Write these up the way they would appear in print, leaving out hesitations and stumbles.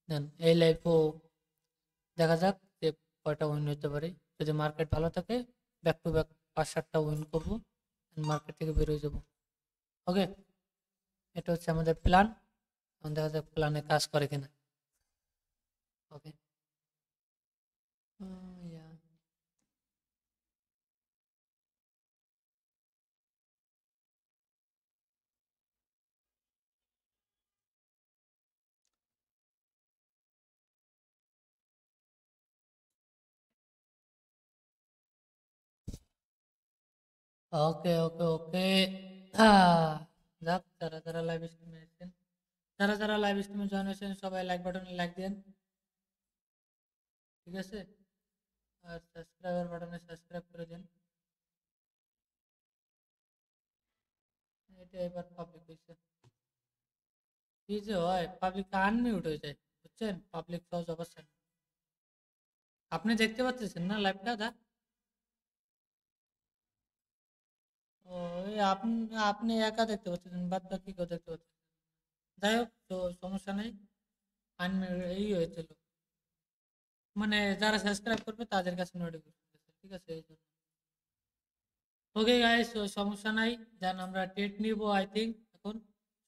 দেন এই লাইফও দেখা যাক যে কয়টা উইন হতে পারে। যদি মার্কেট ভালো থাকে ব্যাক টু ব্যাক 5-7টা উইন করবো, মার্কেট থেকে বেরোয় যাবো। ওকে, এটা হচ্ছে আমাদের প্ল্যান। দেখা যাক প্ল্যানে কাজ করে কিনা। ওকে। ওকে ওকে ওকে। যাক, যারা যারা লাইভ স্ট্রিমে আছেন, যারা যারা লাইভ স্ট্রিমে জয়েন হয়েছেন সবাই লাইক বাটনে লাইক দেন, ঠিক আছে? আর সাবস্ক্রাইবার বাটনে সাবস্ক্রাইব করে দেন। এটা এবার পাবলিক হয়েছে। কি যে হয়, পাবলিক আনমিউট হয়ে যায়, বুঝছেন? পাবলিক সহজ অবস্থা। আপনি দেখতে পাচ্ছেন না লাইভটা? দা ও, এই আপনি আপনি একা দেখতে পাচ্ছেন, বাদ বাকি কেউ দেখতে পাচ্ছেন। যাই হোক, তো সমস্যা নেই। আনমিউট এই হয়েছিল, মানে যারা সাবস্ক্রাইব করবে তাদের কাছে নোটিফিকেশন, ঠিক আছে? এই জন্য। ওকে গাইস, সমস্যা নাই। দেন আমরা টেট নিব আই থিঙ্ক এখন।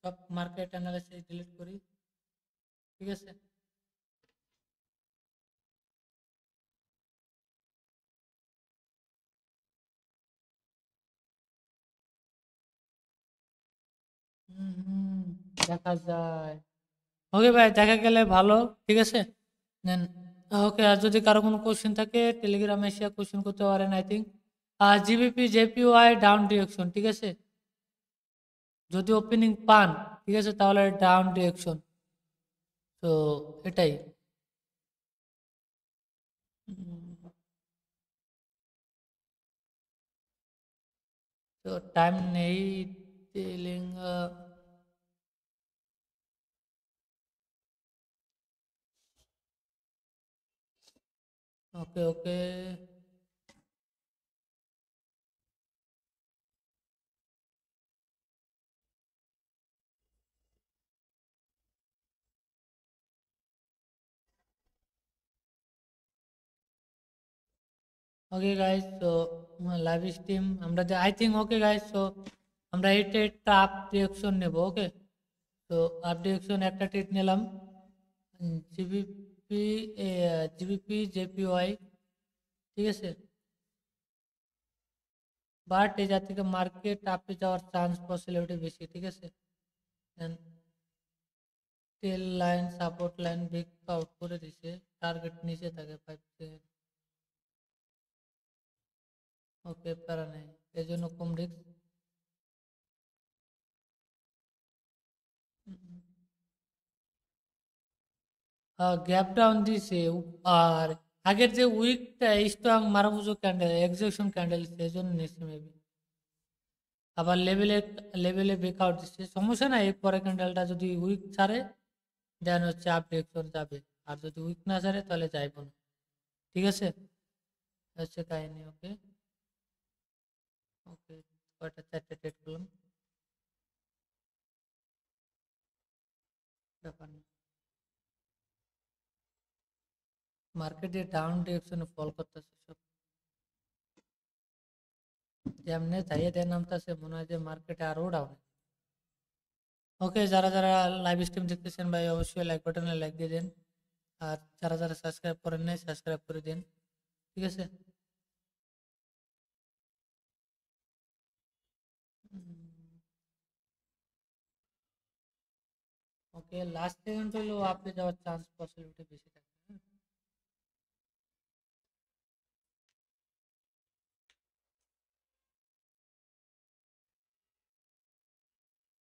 সব মার্কেট অ্যানালিসিস ডিলিট করি, ঠিক আছে? হুম, দেখা যায়। ওকে ভাই, দেখা গেলে ভালো, ঠিক আছে? দেন ওকে, আর যদি কারো কোনো কোশ্চেন থাকে টেলিগ্রামে এসে কোশ্চেন করতে পারেন আই থিঙ্ক। আর জিবিপি জেপিওয়াই ডাউন ডিরেকশন, ঠিক আছে? যদি ওপেনিং পান, ঠিক আছে, তাহলে ডাউন ডিরেকশন। তো এটাই। উম, তো টাইম নেই টেলিং। ওকে ওকে ওকে গাইস, তো লাইভ স্ট্রিম আমরা আই থিঙ্ক। ওকে গাইস, তো আমরা এইটা একটা আপ ডিরেকশন নেব। ওকে, তো আপ ডিরেকশন একটা ট্রিট নিলাম। জিবিপি, জিবিপি জেপিওয়াই, ঠিক আছে? বাট এই জাত থেকে মার্কেট আপে যাওয়ার চান্স পসিবিলিটি বেশি, ঠিক আছে? টেল line support line break out করে দিছে, টার্গেট নিচে থাকে 5 সেকেন্ড। ওকে, প্যারা নেই, এই জন্য কম রিস্ক। গ্যাপ ডাউন দিছে, আর আগের যে উইকটা স্ট্রং মারুফুজো ক্যান্ডেল এক্সেশন ক্যান্ডেল সেজন্য নিচ্ছে মেবি। আবার লেভেলে লেভেলে ব্রেকআউট দিচ্ছে, সমস্যা নাই। এর পরে ক্যান্ডেলটা যদি উইক ছাড়ে দেন হচ্ছে আপ ডিরেকশন যাবে। আর যদি উইক না ছাড়ে তাহলে যাইবো না, ঠিক আছে? হচ্ছে কাহিনী। ওকে ওকে, কয়টা 4টে ট্রেড করলাম, ব্যাপার না। মার্কেটে ডাউন ডিরেকশনে ফল করতেছে সব, যেমনে চাইয়ে দেয় নামতেছে, মনে হয় যে মার্কেটে আরো ডাউন। ওকে, যারা যারা লাইভ স্ট্রিম দেখতেছেন ভাই অবশ্যই লাইক বাটনে লাইক দিয়ে দেন। আর যারা যারা সাবস্ক্রাইব করেন নাই সাবস্ক্রাইব করে দিন, ঠিক আছে? ওকে, লাস্ট সেকেন্ড হলেও আপনি যাওয়ার চান্স পসিবিলিটি বেশি থাকে, হ্যাঁ?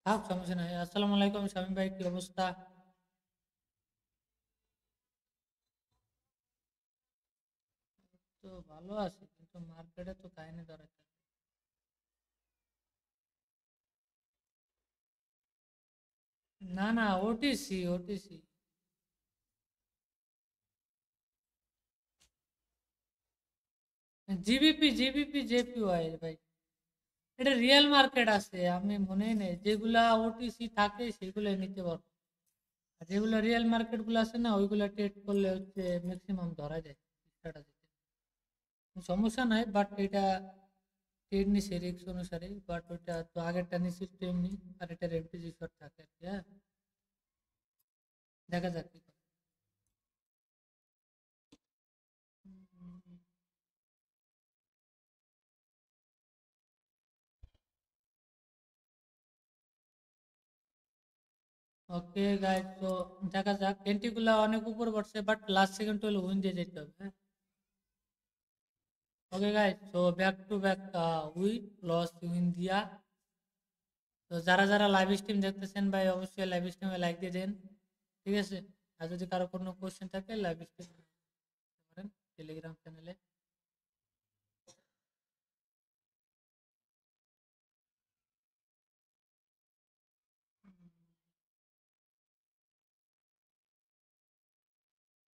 থাক, সমস্যা নাই। আসসালামু আলাইকুম শামীম ভাই, কি অবস্থা? তো ভালো আছে, কিন্তু মার্কেটে তো কাহিনী দাঁড়াচ্ছে। না না, OTC OTC. GBP GBP JPY ভাই, এটা রিয়েল মার্কেট আছে, আমি মনেই নেই যেগুলা ওটিসি থাকে সেগুলো নিতে পারবো। আর যেগুলো রিয়েল মার্কেট গুলো আছে না, ওইগুলো ট্রেড করলে হচ্ছে ম্যাক্সিমাম ধরা যায় স্ট্র্যাটেজিতে। সমস্যা নাই, বাট এটা ট্রেড নিছে রিস্ক অনুসারে, বাট ওইটা তো আগেরটা নিছি তো এমনি, আর এটা এমটিজি শট থাকে আর কি। হ্যাঁ, দেখা যাক কি করে। ওকে গাইজ, তো দেখা যাক। এন্ট্রি গুলা অনেক উপর পড়ছে, বাট লাস্ট সেকেন্ড হলে উইন দিয়ে যেতে হবে। হ্যাঁ, ওকে গাইজ, তো back to back win loss win দিয়া। তো যারা যারা লাইভ স্ট্রিম দেখতেছেন ভাই, অবশ্যই লাইভ স্ট্রিমে লাইক দিয়ে দেন, ঠিক আছে? আর যদি কারো কোনো কোশ্চেন থাকে লাইভ স্ট্রিম করেন টেলিগ্রাম চ্যানেলে।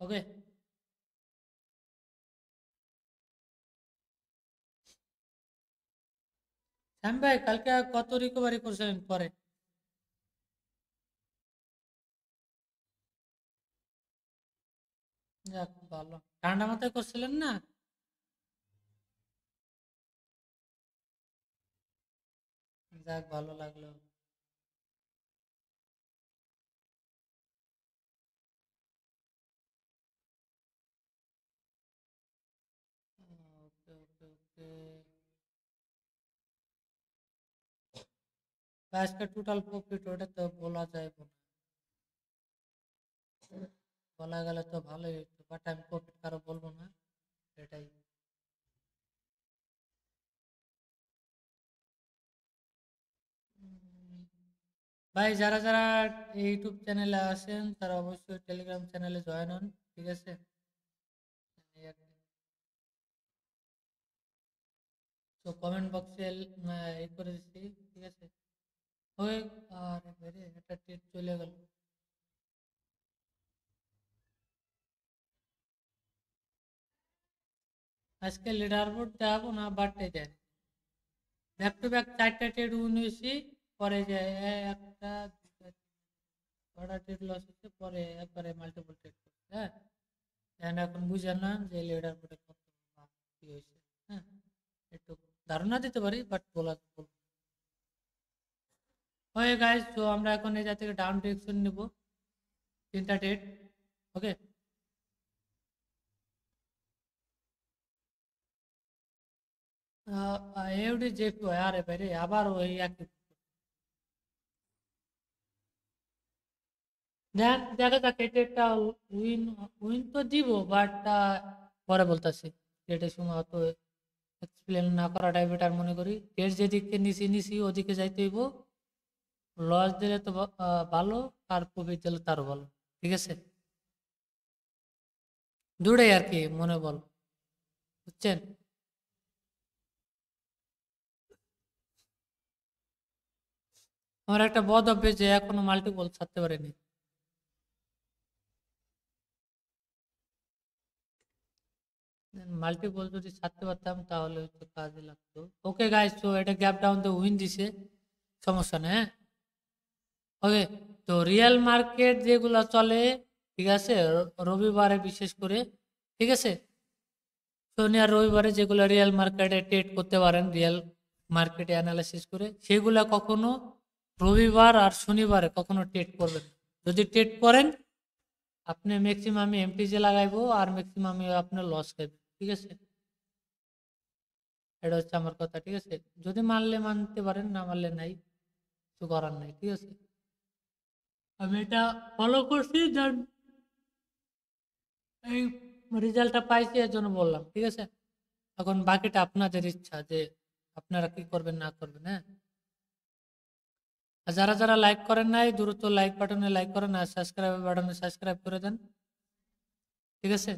ওকে শ্যাম ভাই, কালকে কত রিকভারি করছিলেন পরে? যাক ভালো, ঠান্ডা মাথায় করছিলেন না? যাক ভালো লাগলো। ওকে ওকে ওকে, আজকে টোটাল প্রফিট ওটা তো বলা যায় না, বলা গেলে তো ভালোই হতো, বাট আমি প্রফিট কারো বলবো না, এটাই। উম, ভাই যারা যারা ইউটিউব চ্যানেলে আসেন তারা অবশ্যই টেলিগ্রাম চ্যানেলে জয়েন হন, ঠিক আছে? এই আর কি। তো কমেন্ট বক্সে এই করে দিচ্ছি, ঠিক আছে? ওই, আরে ভাই রে, একটা টেট চলে গেল। আজকে লিডার বোর্ড দেখাবো না, বাট এই দেন ব্যাক টু ব্যাক চারটা টেট উইন হয়েছি, পরে যে একটা দুটা ছটা টেট লস হচ্ছে, পরে একবারে মাল্টিপল টেট করছে। হ্যাঁ, এখন বুঝে না যে লিডার বোর্ডে কত বা কি হয়েছে। হ্যাঁ, একটু ধারণা দিতে পারি, বাট বলা বলবো না। ওকে গাইস, তো আমরা এখন এই জায়গা থেকে ডাউন ডিরেকশন নিব, তিনটা ডেট। ওকে, এফডি জেপি আরে বাইরে আবার ওই একই। দেখ, দেখা যাক এটা একটা উইন, উইন তো দিব, বাট পরে বলতেছি। এটার সময় অত এক্সপ্লেন না করাটাই বেটার মনে করি। এর যেদিকে নিছি নিছি ওদিকে যাইতে হইব। লস দিলে তো ভালো, আর প্রফিট দিলে তারও ভালো, ঠিক আছে? দুটাই আর কি মনে বল, বুঝছেন? আমার একটা বদ অভ্যেস যে এখনো মাল্টিপল ছাড়তে পারিনি। মাল্টিপল যদি ছাড়তে পারতাম তাহলে হয়তো কাজে লাগতো। ওকে গাইস, তো এটা গ্যাপ ডাউন তো উইন দিছে, সমস্যা নেই। হ্যাঁ, ওকে, তো রিয়েল মার্কেট যেগুলো চলে, ঠিক আছে, রবিবারে বিশেষ করে, ঠিক আছে, শনি আর রবিবারে যেগুলো রিয়েল মার্কেটে ট্রেড করতে পারেন, রিয়েল মার্কেটে অ্যানালাইসিস করে, সেগুলা কখনো রবিবার আর শনিবারে কখনো ট্রেড করবেন না। যদি ট্রেড করেন, আপনি ম্যাক্সিমাম এমটিজে লাগাইবো, আর ম্যাক্সিমাম আপনার লস খাইবে, ঠিক আছে? এটা হচ্ছে আমার কথা, ঠিক আছে? যদি মানলে মানতে পারেন, না মানলে নাই, কিছু করার নাই, ঠিক আছে? আমি এটা ফলো করছি, দেন এই রেজাল্টটা পাইছি, এর জন্য বললাম, ঠিক আছে? এখন বাকিটা আপনাদের ইচ্ছা যে আপনারা কি করবেন না করবেন। হ্যাঁ, আর যারা যারা লাইক করেন নাই, দ্রুত লাইক বাটনে লাইক করেন, আর সাবস্ক্রাইব বাটনে সাবস্ক্রাইব করে দেন, ঠিক আছে?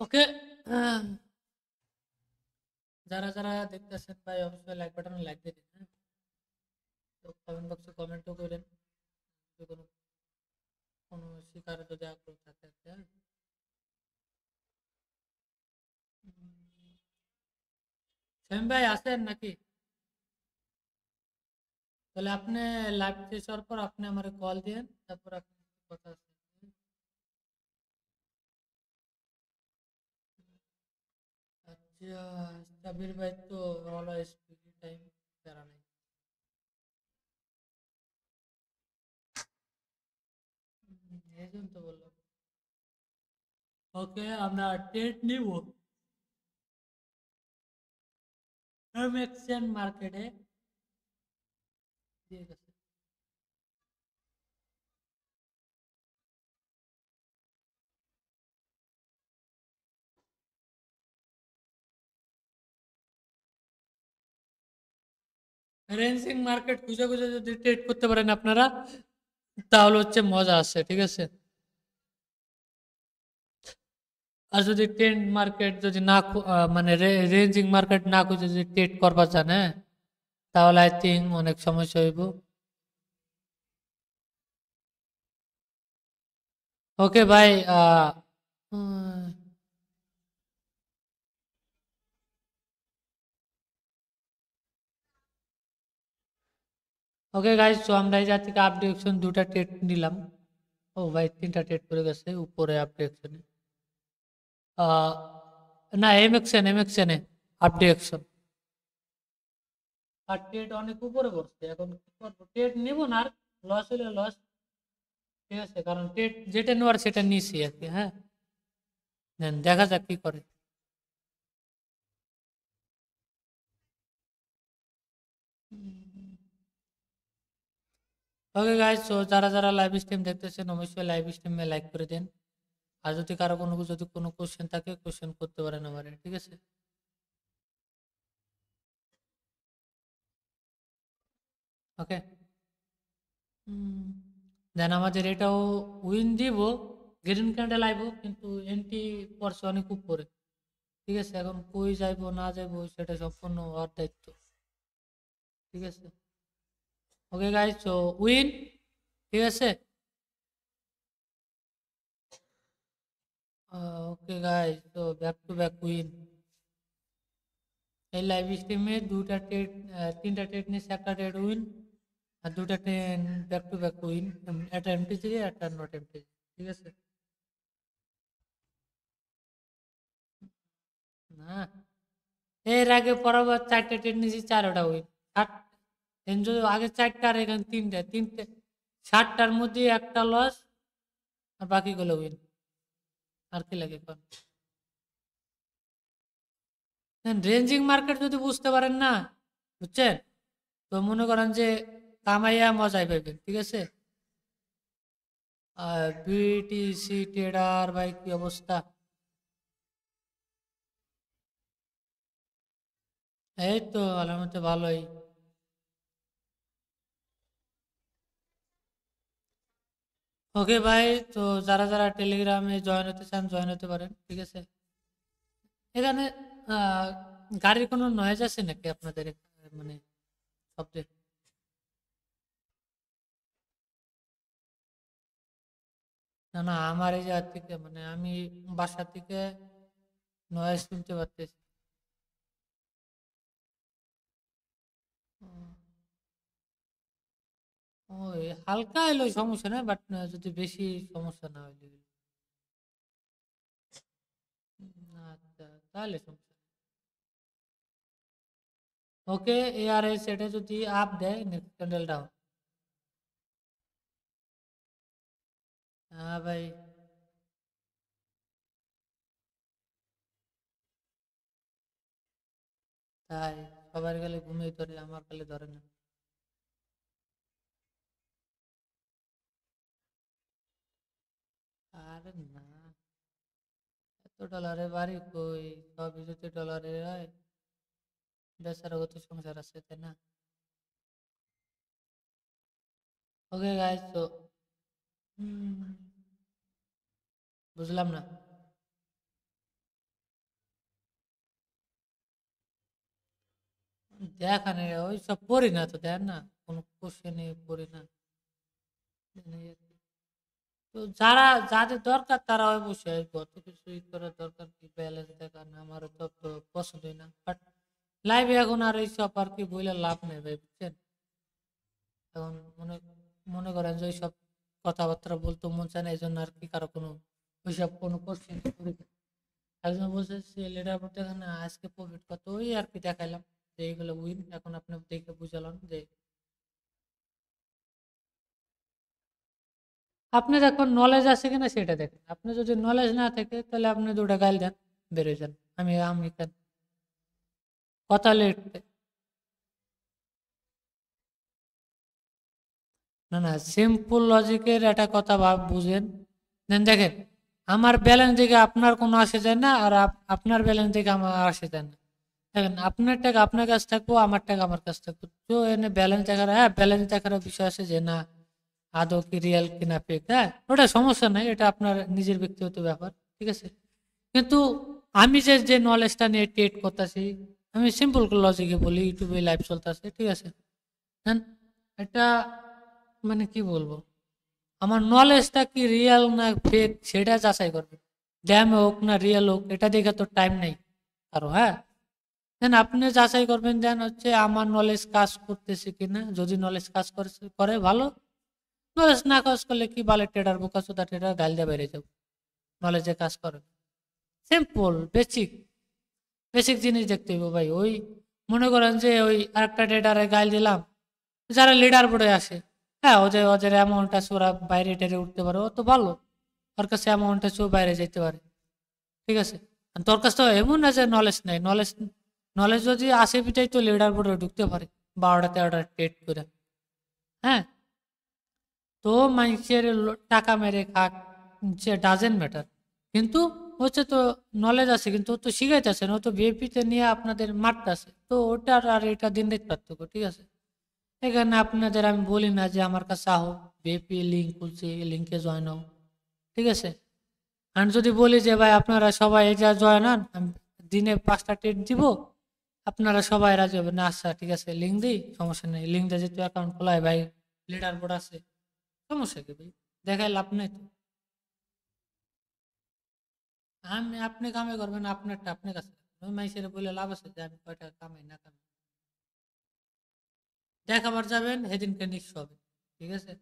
ওকে, যারা যারা দেখতেছেন ভাই অবশ্যই লাইক বাটনে লাইক দিয়ে দিন, হ্যাঁ? তো কমেন্ট বক্সে কমেন্টও করেন যদি কোনো কোনো শিকার যদি আগ্রহ থাকে আর কি, হ্যাঁ? সেম ভাই আছেন নাকি? তাহলে আপনি লাইভ শেষ হওয়ার পর আপনি আমার কল দিয়েন, তারপর আপনি কথা আছে। আচ্ছা, সাবির ভাই তো অলওয়েজ ফ্রি টাইম, প্যারা নাই। এই জন্য তো বললাম। ওকে, আমরা টেট নিব এক্সচেঞ্জ মার্কেটে, ঠিক আছে। রেঞ্জিং মার্কেট খুঁজে খুঁজে যদি ট্রেড করতে পারেন আপনারা, তাহলে হচ্ছে মজা আছে, ঠিক আছে। আর যদি ট্রেন্ড মার্কেট যদি না মানে রেঞ্জিং মার্কেট না খুঁজে যদি ট্রেড করবা জানে, তাহলে আই থিঙ্ক অনেক সমস্যা হইব। ওকে ভাই, ওকে গাইস, তো আমরা এই জায়গা থেকে আপ ডিরেকশন দুটা ট্রেড নিলাম। ও ভাই, তিনটা ট্রেড করে গেছে উপরে আপ ডিরেকশনে। আহ না, এম এক্সএন এ আপ ডিরেকশন। আর ট্রেড অনেক উপরে করছে, এখন কি করবো, ট্রেড নিব না আর, লস হলে লস, ঠিক আছে, কারণ ট্রেড যেটা নেওয়ার সেটা নিছি আর কি, হ্যাঁ। দেন দেখা যাক কি করে। ওকে গাইস, তো যারা যারা লাইভ স্ট্রিম দেখতেছেন অবশ্যই লাইভ স্ট্রিমে লাইক করে দেন। আর যদি কারো কোনো কোশ্চেন থাকে, কোশ্চেন করতে পারেন আমারে, ঠিক আছে। ওকে, দেন আমাদের এটাও উইন দিব, গ্রিন ক্যান্ডেল আইব, কিন্তু এন্ট্রি পড়ছে অনেক উপরে, ঠিক আছে। এখন কই যাইবো না যাইবো সেটা সম্পূর্ণ ওর দায়িত্ব, ঠিক আছে। ওকে গাইস, তো উইন, ঠিক আছে। ওকে গাইস, তো ব্যাক টু ব্যাক উইন। এই লাইভ স্ট্রিমে দুটা ট্রেড, তিনটা ট্রেড নিচ্ছে, একটা ট্রেড উইন, আর দুটা trade back to back win. একটা এমটিজি, একটা নট এমটিজি, ঠিক আছে। না, এর আগে পরপর চারটে ট্রেড নিয়েছি, চারোটা উইন। ষাট, যদি আগে চারটা আর এখানে তিনটে, 60টার মধ্যে একটা লস, আর বাকিগুলো উইন। আর কি লাগে এখন? রেঞ্জিং মার্কেট যদি বুঝতে পারেন না, বুঝছেন, তো মনে করেন যে কামাইয়া মজাই পাইবেন, ঠিক আছে। আর বিটিসি ট্রেডার ভাই কি অবস্থা? এই তো আলহামদুলিল্লাহ ভালোই। ওকে ভাই, তো যারা যারা টেলিগ্রামে জয়েন হতে চান জয়েন হতে পারেন, ঠিক আছে। এখানে আহ, গাড়ির কোনো নয়েজ আছে নাকি আপনাদের মানে শব্দে? না না, আমার এই জায়গা থেকে মানে আমি বাসা থেকে নয়েজ শুনতে পারতেছি। ওই হালকা এলো সমস্যা নাই, বাট যদি বেশি সমস্যা না হইলে। আচ্ছা, তাহলে সমস্যা ওকে। এআরএস এটা যদি আপ দেয়, নেক্সট ক্যান্ডেল ডাউন। হ্যাঁ ভাই, তাই সবার গেলে ঘুমিয়ে ধরে, আমার গেলে ধরে না। আরে না, এত ডলারে বাড়ি কই, সবই যদি ডলারে হয়, বেচারা কত সংসার আছে, তাই না? ওকে গাইস, তো বুঝলাম না। দেখা নেই, ওই সব পড়ি না তো, দেখ না কোনো কোশ্চেনে পড়ি না। এই আর কি। তো যারা যাদের দরকার তারা অবশ্যই আসবে, অত কিছু ই করার দরকার কি, ব্যালেন্স দেখা না আমার তো তো পছন্দই না। বাট লাইভে এখন আর এইসব আর কি বইলে লাভ নেই ভাই, বুঝছেন? এখন মনে মনে করেন যে ওইসব কথাবার্তা বলতে মন চায় না, এই জন্য আর কি কারো কোনো ওইসব কোনো কোশ্চেন করি না। একজন বলছে সে লিডার বোর্ড দেখেন না, আজকে প্রফিট কত, ওই আর কি দেখাইলাম যে এইগুলো উইন, এখন আপনি দেখে বুঝালাম যে আপনার এখন নলেজ আছে কিনা সেটা দেখেন। আপনি যদি নলেজ না থাকে তাহলে আপনি দুটা গাইল দেন, বেরোয় যান। আমি আমি কেন কথা লেট, না না, সিম্পল লজিকের একটা কথা বুঝেন। দেন দেখেন, আমার ব্যালেন্স দিকে আপনার কোনো আসে যায় না, আর আপনার ব্যালেন্স দিকে আমার আসে যায় না। দেখেন, আপনার টাকা আপনার কাছে থাকবো, আমার টাকা আমার কাছে থাকবো, তো এনে ব্যালেন্স দেখার, হ্যাঁ ব্যালেন্স দেখার বিষয় আছে যে না আদৌ কি রিয়েল কিনা ফেক, হ্যাঁ ওটা সমস্যা নাই, এটা আপনার নিজের ব্যক্তিগত ব্যাপার, ঠিক আছে। কিন্তু আমি যে যে নলেজটা নিয়ে ট্রেড করতেছি, আমি সিম্পল লজিকে বলি, ইউটিউবে লাইভ চলতেছে, ঠিক আছে। দেন এটা মানে কি বলবো, আমার নলেজটা কি রিয়েল না ফেক সেটা যাচাই করবে। ড্যাম হোক না রিয়েল হোক এটা দেখে তো টাইম নেই আরো, হ্যাঁ। দেন আপনি যাচাই করবেন, দেন হচ্ছে আমার নলেজ কাজ করতেছে কিনা, যদি নলেজ কাজ করে ভালো, নলেজ না কাজ করলে কি বলে ট্রেডার, বোকা চোদা ট্রেডার, গাল দিয়ে বেরিয়ে যাবো। নলেজে কাজ করে, সিম্পল বেসিক বেসিক জিনিস দেখতে হইব ভাই। ওই মনে করেন যে ওই আরেকটা ট্রেডারে গাইল দিলাম, যারা লিডার বোর্ডে আসে, হ্যাঁ ওদের ওদের অ্যামাউন্ট আছে, ওরা বাইরে টেরে উঠতে পারে, ও তো ভালো, ওর কাছে অ্যামাউন্ট আছে, ও বাইরে যেতে পারে, ঠিক আছে। আর তোর কাছে তো এমন না যে নলেজ নেই, নলেজ নলেজ যদি আসে পিটাই তো লিডার বোর্ডে ঢুকতে পারে 12টা 13টা ট্রেড করে, হ্যাঁ। তো মানুষের টাকা মেরে খাক, সে ডাজেন্ট ম্যাটার, কিন্তু হচ্ছে তো নলেজ আছে, কিন্তু ও তো শিখাইতেছে না, ও তো বিএপিতে নিয়ে আপনাদের মারতেছে, তো ওটার আর এটা দিন রাত পার্থক্য, ঠিক আছে। এখানে আপনাদের আমি বলি না যে আমার কাছে আহো, বিএপি লিঙ্ক খুলছি, লিঙ্কে জয়েন হও, ঠিক আছে। আর যদি বলি যে ভাই আপনারা সবাই এটা জয়েন হন, আমি দিনে 5টা ট্রেড দিব, আপনারা সবাই রাজি হবে না, আচ্ছা ঠিক আছে লিঙ্ক দিই, সমস্যা নেই, লিঙ্ক দিয়ে যেহেতু অ্যাকাউন্ট খোলায় ভাই, লিডার বোর্ড আছে, সমস্যা কি ভাই, দেখায় লাভ নাই তো। আমি আপনি কামাই করবেন, আপনারটা আপনার কাছে রাখবেন। ওই মাইসের বলে লাভ আছে যে আমি কয়টা কামাই না কামাই, দেখাবার যাবেন সেদিনকে নিঃস্ব হবে, ঠিক আছে।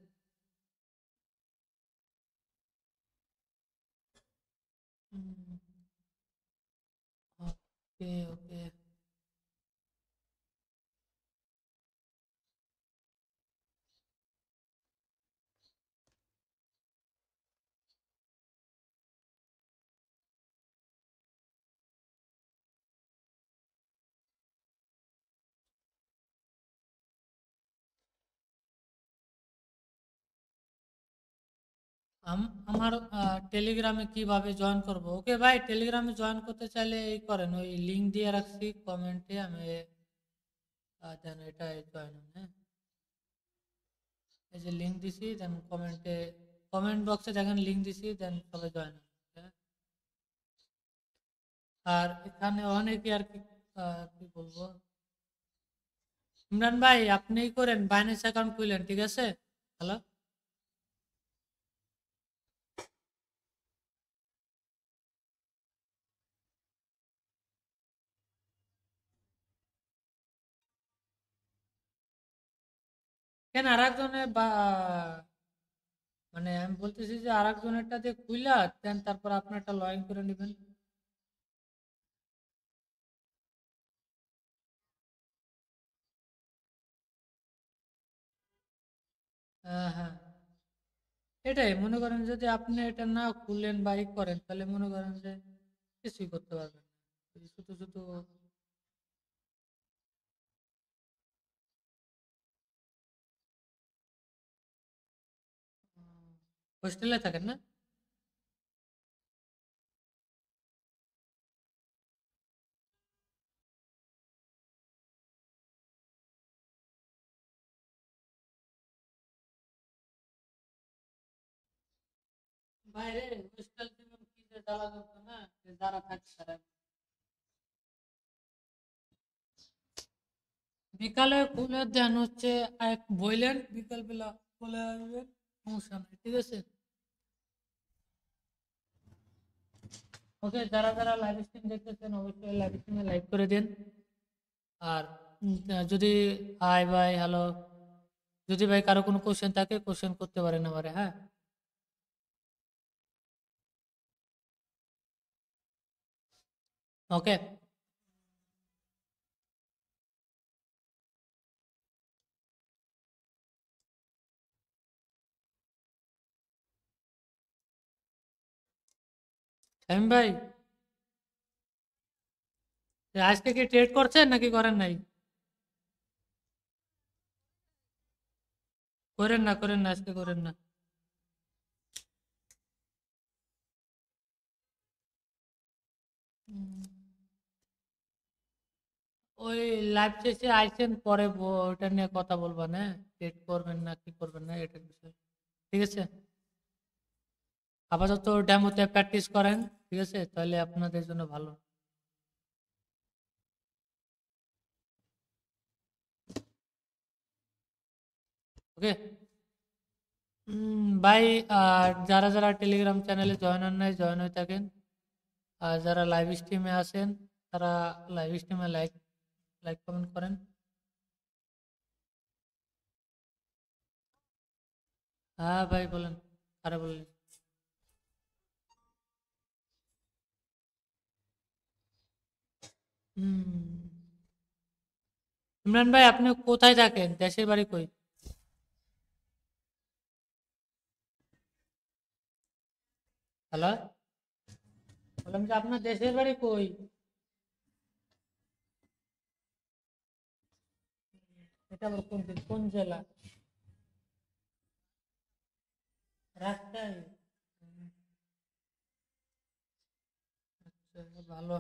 ওকে ওকে। আমার টেলিগ্রামে কিভাবে জয়েন করব, ওকে ভাই টেলিগ্রামে জয়েন করতে চাইলে এই করেন, ওই লিঙ্ক দিয়ে রাখছি কমেন্টে, আমি দেন এটা জয়েন হন, হ্যাঁ। এই যে লিঙ্ক দিছি, দেন কমেন্টে, কমেন্ট বক্সে দেখেন লিঙ্ক দিছি, দেন সবাই জয়েন হন, হ্যাঁ? আর এখানে অনেকে আর কি কি বলবো, ইমরান ভাই আপনিই করেন, বাইন্যান্স অ্যাকাউন্ট খুললেন, ঠিক আছে। হ্যালো, কেন আর একজনে বা মানে আমি বলতেছি যে আর একজনেরটা দিয়ে খুইলা দেন তারপর আপনারটা লগ ইন করে নেবেন। হ্যাঁ হ্যাঁ, এটাই মনে করেন, যদি আপনি এটা না খুললেন বা ই করেন তাহলে মনে করেন যে কিছুই করতে পারবেন না। এই শুধু শুধু হোস্টেলে থাকেন না? বাইরে হোস্টেল জীবন কি যে জ্বালা করতো না, যে যারা থাকছে তারা বিকালে খুলে দেন হচ্ছে এক বইলেন বিকাল বেলা বলে আসবেন, সমস্যা নেই, ঠিক আছে। ওকে, যারা যারা লাইভ স্ট্রিম দেখতেছেন অবশ্যই লাইভ স্ট্রিমে লাইক করে দিন। আর যদি হাই ভাই হ্যালো, যদি ভাই কারো কোনো কোশ্চেন থাকে কোশ্চেন করতে পারেন আমারে, হ্যাঁ। ওকে। শামিম ভাই, আজকে কি ট্রেড করছেন নাকি করেন নাই? করেন না, করেন না, আজকে করেন না। উম, ওই লাইভ শেষে আইসেন পরে ওটা নিয়ে কথা বলবেন, হ্যাঁ, ট্রেড করবেন না কি করবেন না এটার বিষয়, ঠিক আছে। আপাতত ডেমোতে প্র্যাকটিস করেন, ঠিক আছে, তাহলে আপনাদের জন্য ভালো। ওকে। ভাই, আর যারা যারা টেলিগ্রাম চ্যানেলে জয়েন হন নাই জয়েন হয়ে থাকেন, আর যারা লাইভ স্ট্রিমে আসেন তারা লাইভ স্ট্রিমে লাইক লাইক কমেন্ট করেন। হ্যাঁ ভাই বলেন, আরে বলেন। হুম, ইমরান ভাই আপনি কোথায় থাকেন, দেশের বাড়ি কই? হ্যালো, বললাম যে আপনার দেশের বাড়ি কই? এটা আবার কোন কোন জেলা? রাজশাহী। হুম, আচ্ছা, ভালো।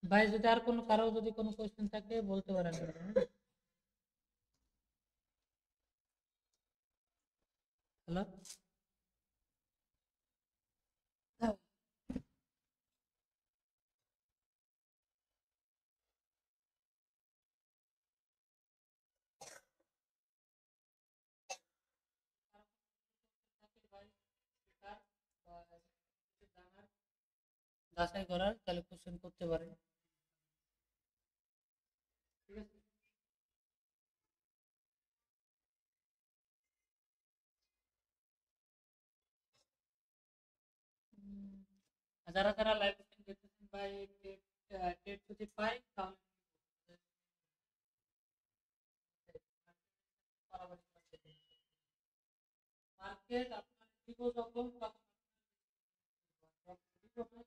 ভাই যদি আর কোনো কারো যদি কোনো কোয়েশ্চেন থাকে বলতে পারেন, হ্যাঁ? হ্যালো। যাচাই করার তাহলে কোশ্চেন করতে পারেন, ঠিক আছে। উম, আর যারা যারা লাইভ স্ট্রিম দেখতেছেন ভাই, টেট টেট যদি পাই তাহলে মার্কেট আপনার দিব যখন তখন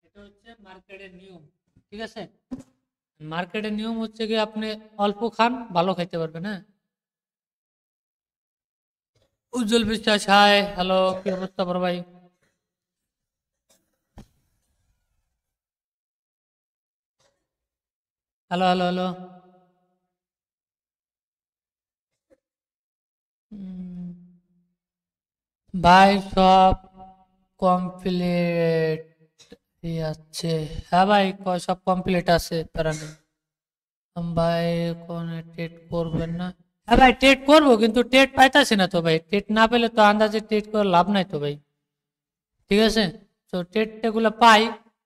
এটা হচ্ছে মার্কেটের নিয়ম, ঠিক আছে। মার্কেটের নিয়ম হচ্ছে কি আপনি অল্প খান ভালো খাইতে পারবেন, হ্যাঁ। উজ্জ্বল বিশ্বাস, হাই হ্যালো, কি অবস্থা বড় ভাই? Hello hello hello. উম, ভাই সব কমপ্লিট আছে, হ্যাঁ ভাই সব কমপ্লিট আছে, প্যারা নেই। ভাই কোন টেট করবেন না? হ্যাঁ ভাই টেট করবো কিন্তু টেট পাইতাছি না তো ভাই, টেট না পেলে তো আন্দাজে টেট করে লাভ নাই তো ভাই, ঠিক আছে। তো টেট গুলো পাই,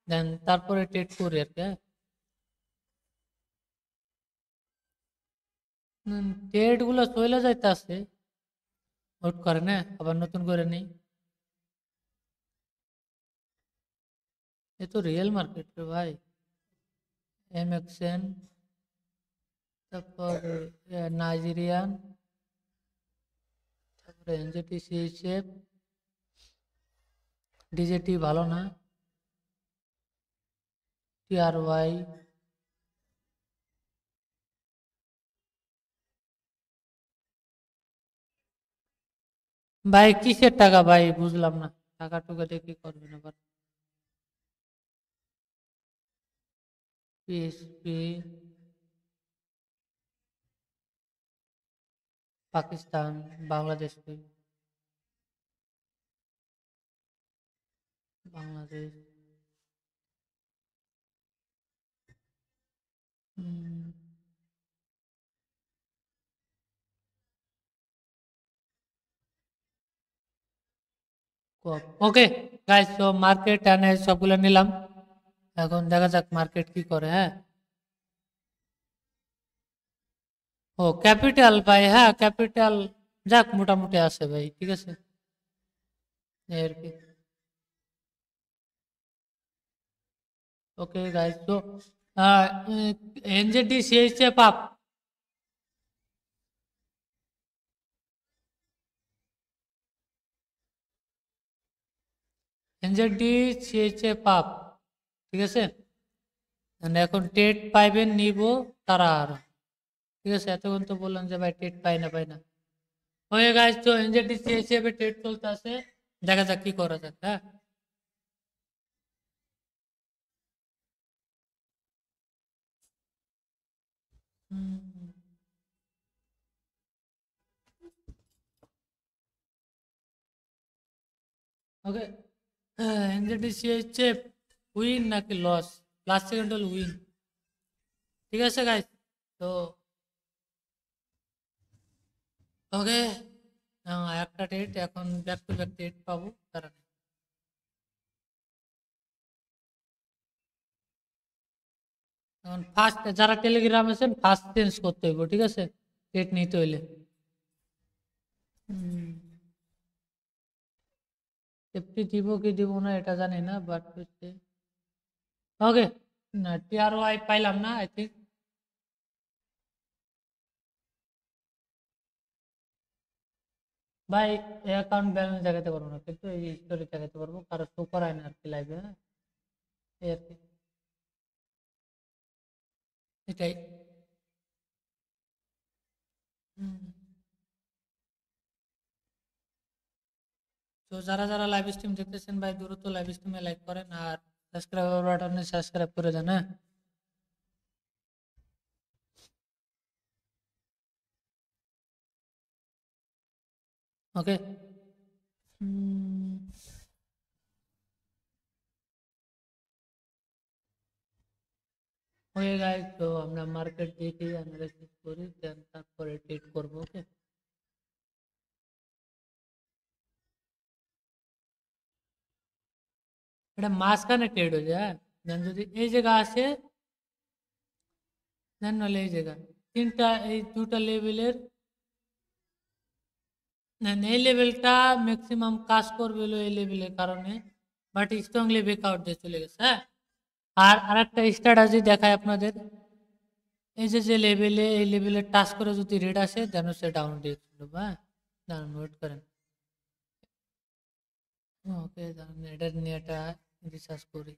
দেন তারপরে টেট করি আর কি, হ্যাঁ। টেট গুলো চলে যাইতাছে, নোট করে না আবার নতুন করে নেই। এ তো রিয়েল মার্কেট রে ভাই। এমএক্সএন, তারপর নাইজেরিয়ান, তারপরে এনজেটি সিএইচএফ, ডিজেটি ভালো না, টিআরওয়াই। ভাই কিসের টাকা ভাই বুঝলাম না, টাকা টুকা দিয়ে কি করবেন আবার? PSP, पाकिस्तान, बांग्लादेश पे, बांग्लादेश। हम्म, ওকে গাইস, তো মার্কেট এন্ড সবগুলো নিলাম। এখন দেখা যাক মার্কেট কি করে। হ্যাঁ, ও ক্যাপিটাল ভাই, হ্যাঁ ক্যাপিটাল, যাক মোটামুটি আছে ভাই, ঠিক আছে এই আর কি। ওকে গাইস, তো NZD CHF up, NZD CHF up, ঠিক আছে। মানে এখন টেট পাইবেন নিব তারা আর, ঠিক আছে। এতক্ষণ তো বললাম যে ভাই টেট পাই না পাই না। হয়ে গাইস, তো এনজেডি সিএইচএফ এ টেট চলতে আছে, দেখা যাক কি করা যাক। হ্যাঁ, ওকে। এনজেডি সিএইচএফ উইন নাকি লস, লাস্ট সেকেন্ড হল উইন, ঠিক আছে গাইস। তো ওকে, একটা টেট এখন ব্যাক টু ব্যাক টেট পাবো তারা। এখন ফার্স্ট যারা টেলিগ্রাম আছেন ফার্স্ট চেঞ্জ করতে হইব, ঠিক আছে টেট নিতে হইলে। সেফটি দিব কি দিব না এটা জানি না, বাট হচ্ছে ওকে। না টিআর ওয়াই পাইলাম না আই থিঙ্ক। ভাই অ্যাকাউন্ট ব্যালেন্স দেখাতে পারবো না, কিন্তু এই স্টোরি দেখাতে পারবো, কারো শো করায় না আর কি লাইভে। হ্যাঁ, এই আর কি, এটাই। হুম। তো যারা যারা লাইভ স্ট্রিম দেখতেছেন ভাই দ্রুত লাইভ স্ট্রিমে লাইক করেন, আর সাবস্ক্রাইব বাটনে সাবস্ক্রাইব করে দেন। হ্যাঁ, ওকে। হয়ে গাইস, তো আমরা মার্কেট দেখি অ্যানালাইসিস করি, দেন তারপরে ট্রেড করবো। ওকে, এটা মাঝখানে ট্রেড হয়ে যায়। হ্যাঁ, দেন যদি এই জায়গা আসে, দেন নাহলে এই জায়গা, তিনটা এই দুটা লেভেলের, দেন এই লেভেলটা ম্যাক্সিমাম কাজ করবে হলো এই লেভেলের কারণে, বাট স্ট্রংলি ব্রেকআউট দিয়ে চলে গেছে। হ্যাঁ, আর আরেকটা স্ট্র্যাটেজি দেখায় আপনাদের, এই যে যে লেভেলে এই লেভেলে টাচ করে যদি রেড আসে দেন সে ডাউন দিয়ে চলবে। হ্যাঁ, দাঁড়ান ওয়েট করেন। ওকে, দাঁড়ান এটা নিয়ে এটা রিসার্চ করি।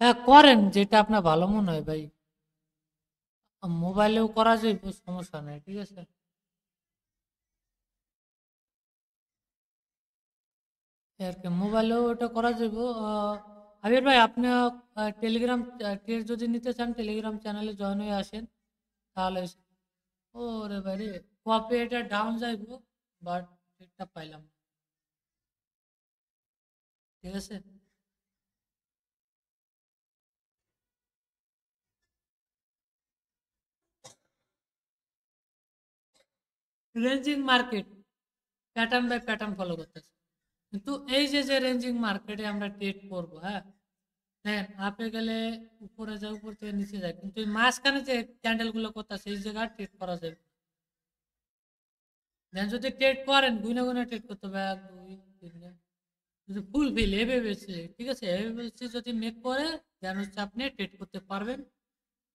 হ্যাঁ করেন, যেটা আপনার ভালো মনে হয় ভাই, মোবাইলেও করা যায়, সমস্যা নাই, ঠিক আছে। এই আর কি মোবাইলেও ওটা করা যাব। আবির ভাই আপনি টেলিগ্রাম টেস্ট যদি নিতে চান টেলিগ্রাম চ্যানেলে জয়েন হয়ে আসেন, তাহলে ও রে ভাই রে, কপি এটা ডাউন যাইব, বাট এটা পাইলাম না, ঠিক আছে। Ranging market pattern by pattern follow করতেছে, কিন্তু এই যে যে রেঞ্জিং মার্কেটে আমরা ট্রেড করবো, হ্যাঁ দেখেন আপে গেলে উপরে যায়, উপর থেকে নিচে যায়, কিন্তু এই মাঝখানে যে ক্যান্ডেল গুলো করতেছে এই জায়গায় ট্রেড করা যায়। দেন যদি ট্রেড করেন গুনে গুনে ট্রেড করতে হবে, এক দুই তিন, যদি ফুল ফিল এভে বেশি, ঠিক আছে এভে বেশি যদি মেক করে দেন হচ্ছে আপনি ট্রেড করতে পারবেন,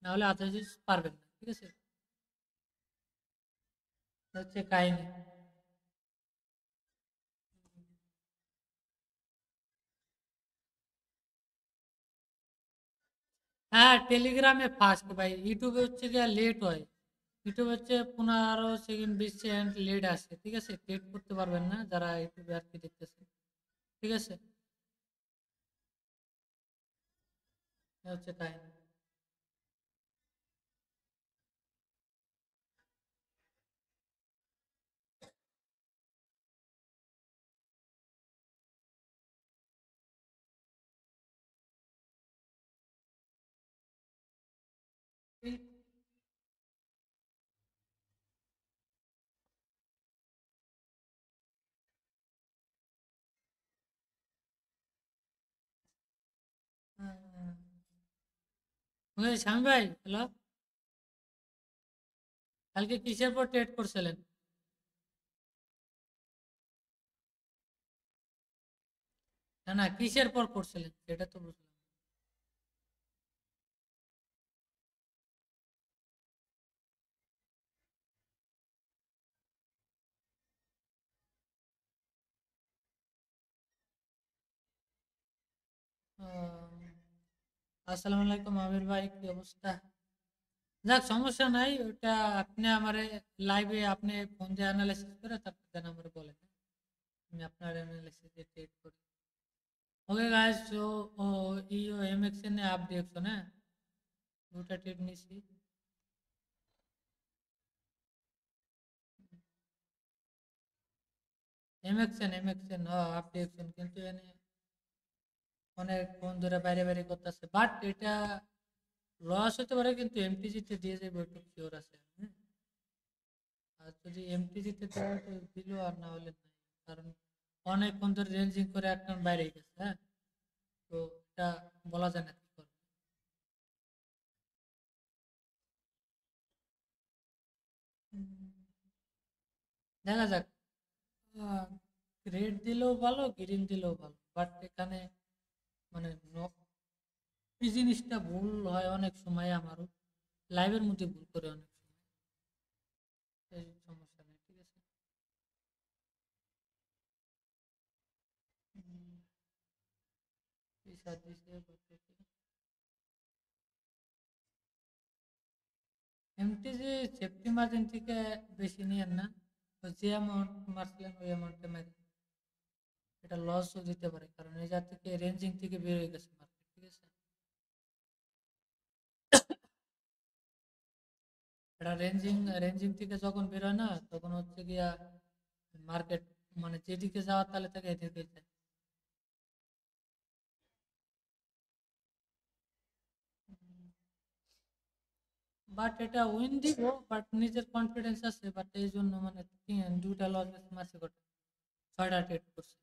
না হলে আদারওয়াইজ পারবেন না, ঠিক আছে। এটা হচ্ছে কাহিনী। হ্যাঁ, টেলিগ্রামে ফাস্ট ভাই, ইউটিউবে হচ্ছে গিয়ে লেট হয়। ইউটিউব হচ্ছে 15 সেকেন্ড 20 সেকেন্ড লেট আসে, ঠিক আছে, লেট করতে পারবেন না যারা ইউটিউবে আর কি দেখতেছে, ঠিক আছে, এই হচ্ছে কাহিনী। এই, আহ, ওই স্বামী ভাই, হ্যালো, কালকে কিসের পর ট্রেড করছিলেন? না না, কিসের পর করছিলেন সেটা তো বুঝলাম। আসসালামু আলাইকুম আমির ভাই, কি অবস্থা? যাক, সমস্যা নাই, ওটা আপনি আমারে লাইভে আপনি ফোন দিয়ে অ্যানালাইসিস করে তারপর দেন আমারে বলেন, আমি আপনার অ্যানালাইসিস দিয়ে ট্রেড করি। ওকে গাইস, সো ও ইও এমএক্স ने आप देखो ना, দুটা ট্রেড নিছি। এমএক্সএন आप देखो, কিন্তু এনে অনেক ফোন ধরে বাইরে বাইরে করতেছে, বাট এটা লস হতে পারে, কিন্তু এমটিজি তে দিয়ে যাবে একটু শিওর আছে, হ্যাঁ? আর যদি এমটিজি তে দেয় তো দিল, আর না হলে নাই। কারণ অনেক ফোন ধরে রেঞ্জিং করে একদম বাইরে গেছে, হ্যাঁ, তো এটা বলা যায় না কি করবে। উম, দেখা যাক, রেড দিলেও ভালো, গ্রিন দিলেও ভালো, বাট এখানে মানে এই জিনিসটা ভুল হয় অনেক সময়, আমারও লাইভের মধ্যে ভুল করে অনেক সময়, এই সমস্যা নেই, ঠিক আছে। উম, এই সাত দিছে করতেছে। এমটিজি সেফটি মার্জিন থেকে বেশি নিয়েন না, তো যে অ্যামাউন্ট মারছিলেন ওই অ্যামাউন্টে মারি, এটা লসও দিতে পারে, কারণ এই জাত থেকে রেঞ্জিং থেকে বের হয়ে গেছে মার্কেট, ঠিক আছে। এটা রেঞ্জিং রেঞ্জিং থেকে যখন বের হয় না, তখন হচ্ছে গিয়া মার্কেট মানে যেদিকে যাওয়ার তালে থেকে এদিকে যায়। বাট এটা উইন দিব, বাট নিজের কনফিডেন্স আছে, বাট এই জন্য মানে দুইটা লস মাসে ঘটে, 6টা ট্রেড করছে।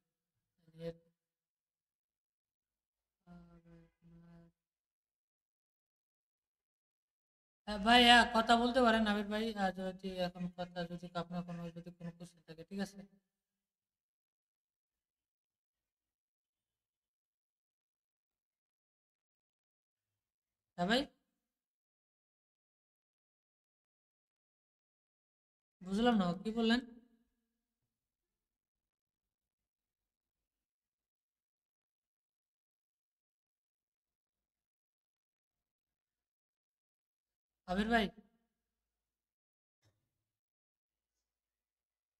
এর, ভাই কথা বলতে পারেন আবির ভাই, যদি এখন কথা, যদি আপনার কোনো যদি কোনো কোশ্চেন থাকে, ঠিক আছে। হ্যাঁ ভাই, বুঝলাম না কি বললেন। আবির ভাই,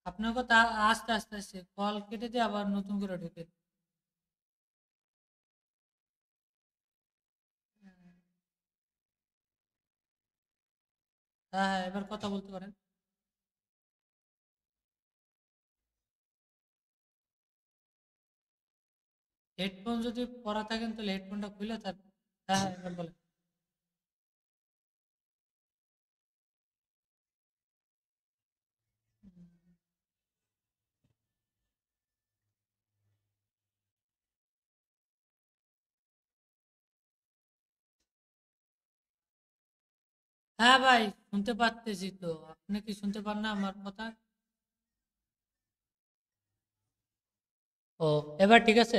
আপনার কথা আস্তে আস্তে আসছে, কল কেটে দিয়ে আবার নতুন করে ঢুকে। হ্যাঁ হ্যাঁ, এবার কথা বলতে পারেন। হেডফোন যদি পরা থাকেন তাহলে হেডফোনটা খুলে তার, হ্যাঁ হ্যাঁ, এবার বলেন। হ্যাঁ ভাই, শুনতে পারতেছি তো, আপনি কি শুনতে পান না আমার কথা? ও, এবার ঠিক আছে।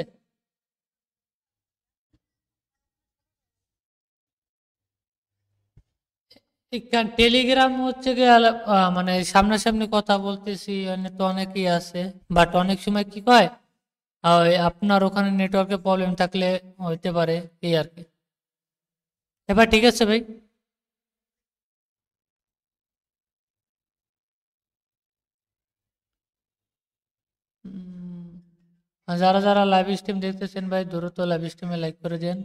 এখান টেলিগ্রাম হচ্ছে গিয়ে মানে সামনাসামনি কথা বলতেছি, এনে তো অনেকেই আছে, বাট অনেক সময় কি কয়, ওই আপনার ওখানে নেটওয়ার্কের প্রবলেম থাকলে হইতে পারে, এই আর কি। এবার ঠিক আছে ভাই। উম, আর যারা যারা লাইভ স্ট্রিম দেখতেছেন ভাই দ্রুত লাইভ স্ট্রিমে লাইক করে দেন।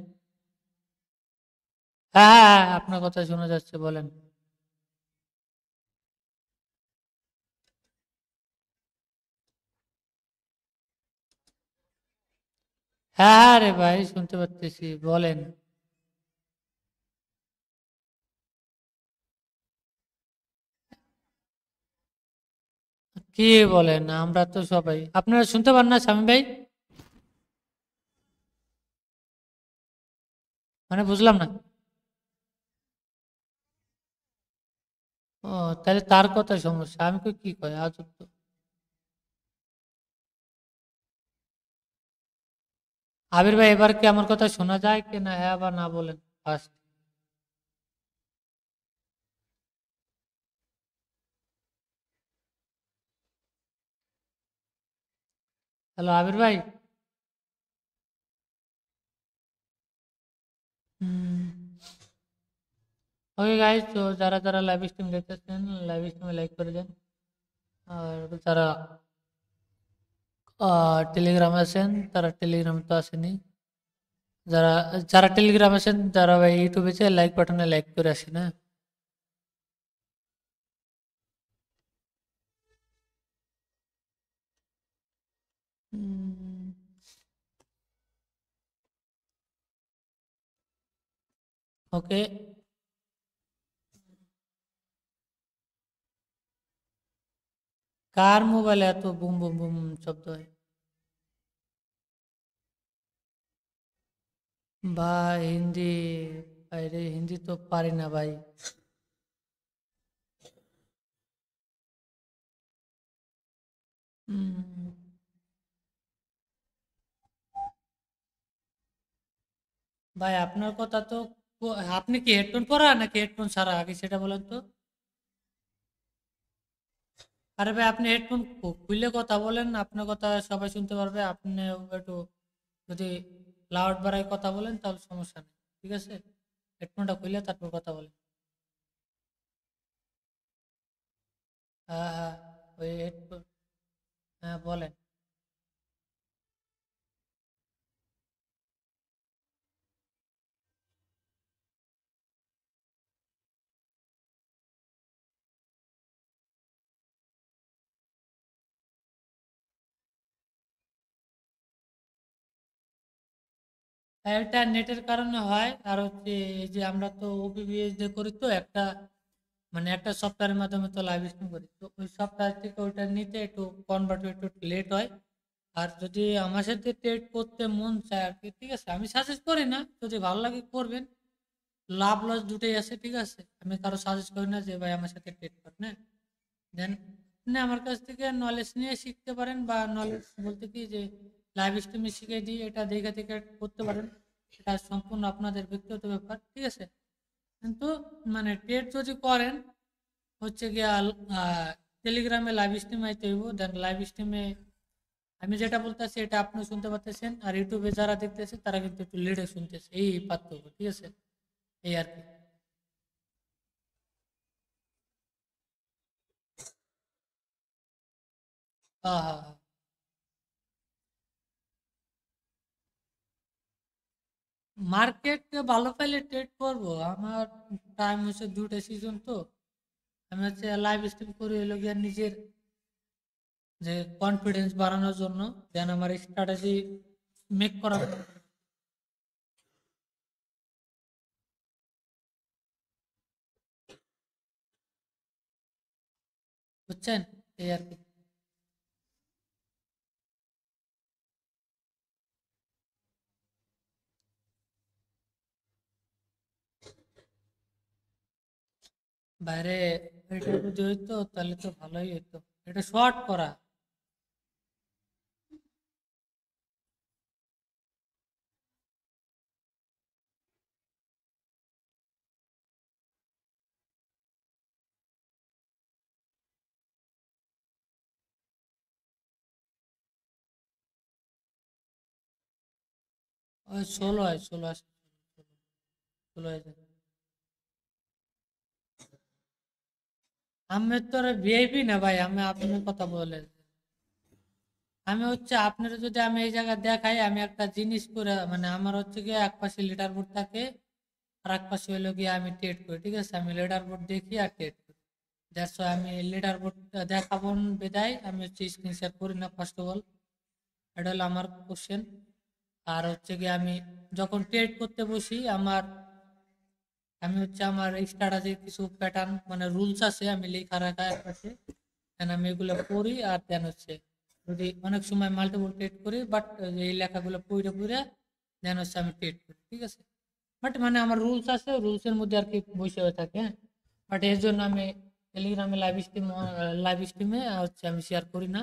হ্যাঁ হ্যাঁ হ্যাঁ, আপনার কথা শোনা যাচ্ছে, বলেন। হ্যাঁ হ্যাঁ রে ভাই, শুনতে পাচ্ছি, বলেন। কি বলেন, আমরা তো সবাই, আপনারা শুনতে পান না স্বামী ভাই? মানে বুঝলাম না। ও, তাহলে তার কথা সমস্যা, আমি কই কি কয় আজব তো। আবির ভাই, এবার কি আমার কথা শোনা যায় কি না, হ্যাঁ বা না বলেন ফার্স্ট। হ্যালো আবির ভাই। ওকে গাইজ, তো যারা যারা লাইভ স্ট্রিম দেখতেছেন লাইভ স্ট্রিমে লাইক করে দেন। আর যারা টেলিগ্রামে আছেন তারা টেলিগ্রামে তো আসেনি, যারা যারা টেলিগ্রাম আছেন তারা ভাই ইউটিউবে যে লাইক বাটনে লাইক করে আসেন, হ্যাঁ। উম, ওকে। কার মোবাইলে এত বুম বুম বুম শব্দ হয়? ভাই হিন্দি, বাইরে হিন্দি তো পারি না ভাই। উম, ভাই আপনার কথা তো, আপনি কি হেডফোন পরা নাকি হেডফোন ছাড়া, আগে সেটা বলেন তো। আরে ভাই, আপনি হেডফোন খুলে কথা বলেন, আপনার কথা সবাই শুনতে পারবে। আপনি একটু যদি লাউড বাড়ায় কথা বলেন তাহলে সমস্যা নেই, ঠিক আছে। হেডফোনটা খুলে তারপর কথা বলেন। হ্যাঁ হ্যাঁ, ওই হেডফোন, হ্যাঁ বলেন। হ্যাঁ, এটা নেটের কারণে হয়, আর হচ্ছে এই যে আমরা তো ওবিবিএস দিয়ে করি, তো একটা মানে একটা সফটওয়্যারের মাধ্যমে তো লাইভ স্ট্রিম করি, তো ওই সফটওয়্যার থেকে ওইটা নিতে একটু কনভার্ট একটু লেট হয়। আর যদি আমার সাথে ট্রেড করতে মন চায় আর কি, ঠিক আছে, আমি সাজেস্ট করি না, যদি ভালো লাগে করবেন। লাভ লস দুটোই আছে, ঠিক আছে। আমি কারো সাজেস্ট করি না যে ভাই আমার সাথে ট্রেড করেন, হ্যাঁ। দেন আপনি আমার কাছ থেকে নলেজ নিয়ে শিখতে পারেন, বা নলেজ বলতে কি যে লাইভ স্ট্রিমে শিখে দিই, এটা দেখে দেখে করতে পারেন। এটা সম্পূর্ণ আপনাদের ব্যক্তিগত ব্যাপার, ঠিক আছে। কিন্তু মানে ট্রেড যদি করেন, হচ্ছে গিয়া টেলিগ্রামে লাইভ স্ট্রিম আইতে হইব, দেন লাইভ স্ট্রিমে আমি যেটা বলতেছি এটা আপনি শুনতে পাচ্ছেন, আর ইউটিউবে যারা দেখতেছে তারা কিন্তু একটু লেটে শুনতেছে, এই পার্থক্য, ঠিক আছে। এই আর কি। হ্যাঁ হ্যাঁ হ্যাঁ। মার্কেট ভালো পাইলে ট্রেড করবো, আমার টাইম হচ্ছে দুটো সিজন তো। আমি হচ্ছে লাইভ স্ট্রিম করি হইলো গিয়ে নিজের যে কনফিডেন্স বাড়ানোর জন্য, দেন আমার স্ট্র্যাটেজি মেক করার জন্য, বুঝছেন, এই আর কি। বাইরে এটা যদি হইতো তাহলে তো ভালোই হইতো, এটা শর্ট করা। ওই 16 হয়, 16 আসে, 16 হয়ে যায়। আমি তো ভিআইপি না ভাই, আমি আপনার কথা বলে, আমি হচ্ছে আপনার যদি আমি এই জায়গায় দেখাই, আমি একটা জিনিস করে মানে আমার হচ্ছে গিয়ে এক পাশে লিডার বোর্ড থাকে আর এক পাশে হলো গিয়ে আমি টেট করি, ঠিক আছে? আমি লিডার বোর্ড দেখি আর টেট করি। দ্যাটস আমি লিডার বোর্ড দেখাবো বিদায় আমি হচ্ছে স্ক্রিন শেয়ার করি না ফার্স্ট অফ অল, এটা হলো আমার কোশ্চেন। আর হচ্ছে গিয়ে আমি যখন ট্রেড করতে বসি আমি হচ্ছে আমার স্ট্র্যাটেজি কিছু প্যাটার্ন মানে রুলস আছে আমি লেখা রাখা একপাশে, আমি এগুলো পড়ি আর দেন হচ্ছে যদি অনেক সময় মাল্টিপল ট্রেড করি, বাট এই লেখাগুলো পড়ে পড়ে দেন হচ্ছে আমি ট্রেড করি, ঠিক আছে? বাট মানে আমার রুলস আছে, রুলসের মধ্যে আর কি বসে হয়ে থাকে, হ্যাঁ। বাট এর জন্য আমি টেলিগ্রামে লাইভ স্ট্রিমে হচ্ছে আমি শেয়ার করি না,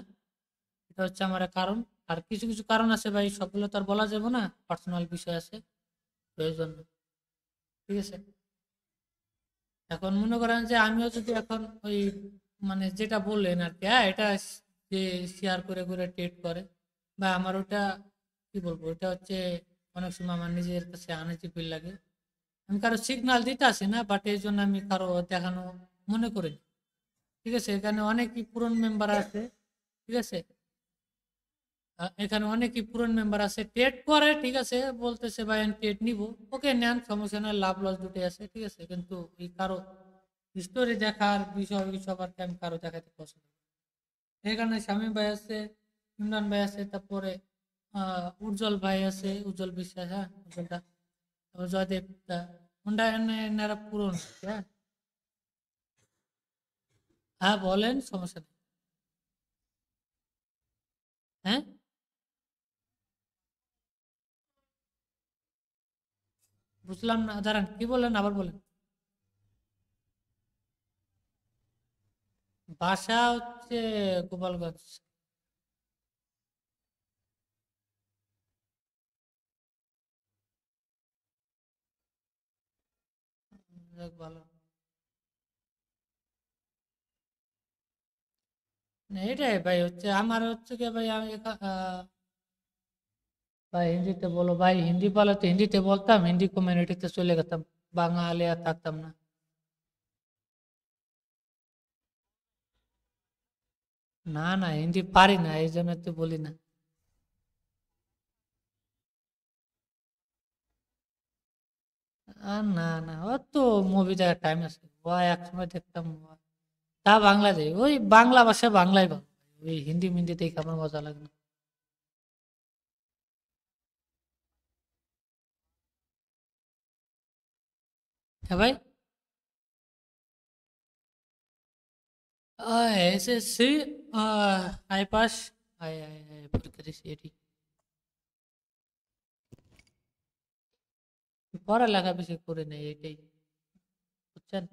এটা হচ্ছে আমার কারণ। আর কিছু কিছু কারণ আছে ভাই, সবগুলো তো আর বলা যাবে না, পার্সোনাল বিষয় আছে, তো এই জন্য, ঠিক আছে? এখন মনে করেন যে আমিও যদি এখন ওই মানে যেটা বললেন আর কি, হ্যাঁ, এটা যে শেয়ার করে করে ট্রেড করে, বা আমার ওটা কি বলবো, এটা হচ্ছে অনেক সময় আমার নিজের কাছে আনইজি ফিল লাগে, আমি কারো সিগন্যাল দিতে আসি না, বাট এই জন্য আমি কারো দেখানো মনে করি না, ঠিক আছে? এখানে অনেকই পুরনো মেম্বার আছে, ঠিক আছে? এখানে অনেকই পুরনো মেম্বার আছে, ট্রেড করে, ঠিক আছে, বলতেছে ভাই আমি ট্রেড নিব, ওকে নেন, সমস্যা নাই, লাভ লস দুটোই আছে, ঠিক আছে, কিন্তু এই কারো স্টোরি দেখার বিষয় সবার আমি কারো দেখাতে পছন্দ করি না। এখানে শামীম ভাই আছে, ইমরান ভাই আছে, তারপরে উজ্জ্বল ভাই আছে, উজ্জ্বল বিশ্বাস, হ্যাঁ উজ্জ্বলটা, তারপর জয়দেব দা, ওনরা এনারা পুরনো, হ্যাঁ। হ্যাঁ বলেন, সমস্যা নেই। হ্যাঁ, বুঝলাম না, দাঁড়ান, কি বলেন, আবার বলেন। বাসা হচ্ছে গোপালগঞ্জ। যাক ভালো। না, এটাই ভাই, হচ্ছে আমার হচ্ছে কি ভাই, আমি ভাই হিন্দিতে বলো ভাই, হিন্দি বলো তো হিন্দিতে বলতাম, হিন্দি কমিউনিটিতে চলে গেতাম, বাঙালি আর থাকতাম না। না না, হিন্দি পারি না, এই জন্য তো বলি না। আর না না, ও তো মুভি দেখার টাইম আছে, ও এক সময় দেখতাম, তা বাংলা দেয়, ওই বাংলা ভাষা বাংলায় ভালো, ওই হিন্দি মিন্দি দেখে আমার মজা লাগে না। হ্যাঁ ভাই, এসএসসি, আই পাস, আই পরীক্ষা দিছি এটি, পড়ালেখা বেশি করে নেই এটাই, বুঝছেন?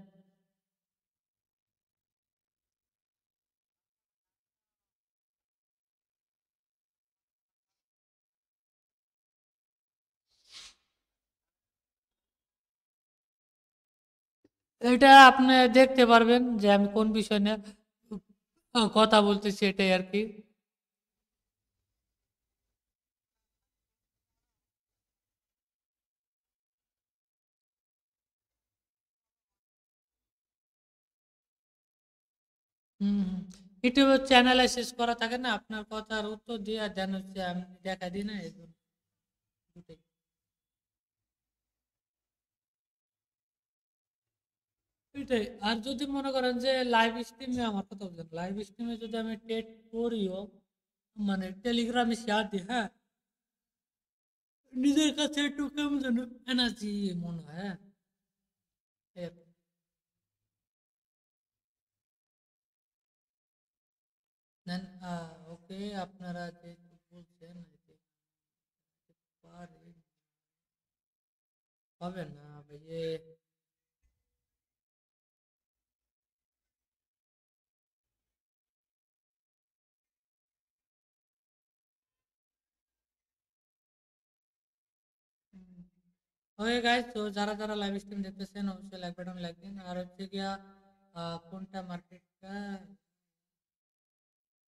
এটা আপনি দেখতে পারবেন যে আমি কোন বিষয় নিয়ে কথা বলতেছি, এটাই আর কি। হুম হুম। ইউটিউবে চ্যানেলাইসিস করা থাকে না, আপনার কথার উত্তর দিয়ে আর দেন হচ্ছে আমি দেখা দিই না, এই জন্য দুটোই। এটাই। আর যদি মনে করেন যে লাইভ স্ট্রিমে, আমার কথা বলছেন, লাইভ স্ট্রিমে যদি আমি টেট করিও, মানে টেলিগ্রামে শেয়ার দিই, হ্যাঁ, নিজের কাছে একটু কেমন যেন এনার্জি মনে হয়, হ্যাঁ। এই আর কি। দেন ওকে, আপনারা যেহেতু বলছেন, I think পারেন, হবে না ভাই, ওকে গাইস, তো যারা যারা লাইভ স্ট্রিম দেখতেছেন অবশ্যই লাইক বাটন লাইক দিন, আর হচ্ছে গিয়া কোনটা মার্কেটটা,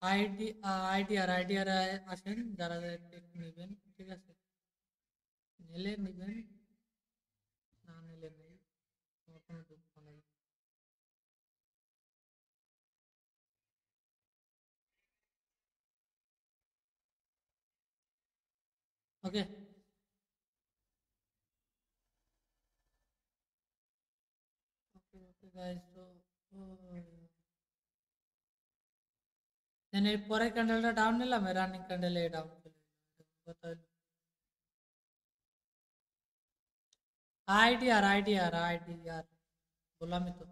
আইডিয়ার আসেন, যারা যারা টেক নেবেন, ঠিক আছে, নিলে নিবেন, না নিলে নেই, আমার কোনো দুঃখ নেই। ওকে ওকে ওকে গাইস, তো দেন এর পরের ক্যান্ডেলটা ডাউন নিলাম, রানিং ক্যান্ডেলে ডাউন চলে গেল। কথা হলো আইডিয়ার আইডিয়ার আইডিয়ার বললামই তো।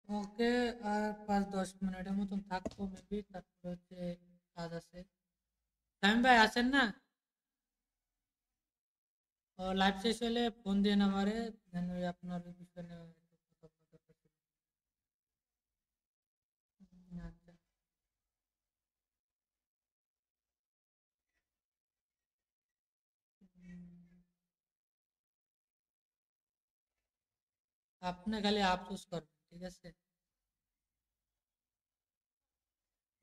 ওকে, আর 5-10 মিনিটের মতন থাকবো মেবি, তারপর হচ্ছে কাজ আছে। টাইম ভাই আছেন না? ও লাইভ শেষ হলে ফোন দিয়ে আমারে, দেন ওই আপনার ওই বিষয়ে একটু কথা বলার দরকার ছিল। আচ্ছা। আপনি খালি আফসোস করবেন, ঠিক আছে?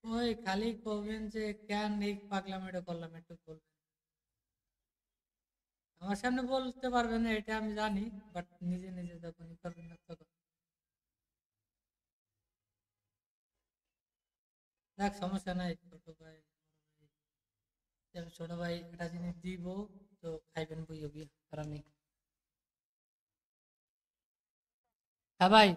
ওই খালি করবেন যে কেন এই পাগলামিটা করলাম, একটু বলবেন। আমার সামনে বলতে পারবেন না এটা আমি জানি, বাট নিজে নিজে যখন ই করবেন না তখন দেখ সমস্যা নাই। ছোট ভাই, আমি ছোট ভাই একটা জিনিস দিব, তো খাইবেন বুঝে বুঝে, কারণ নেই। হ্যাঁ ভাই,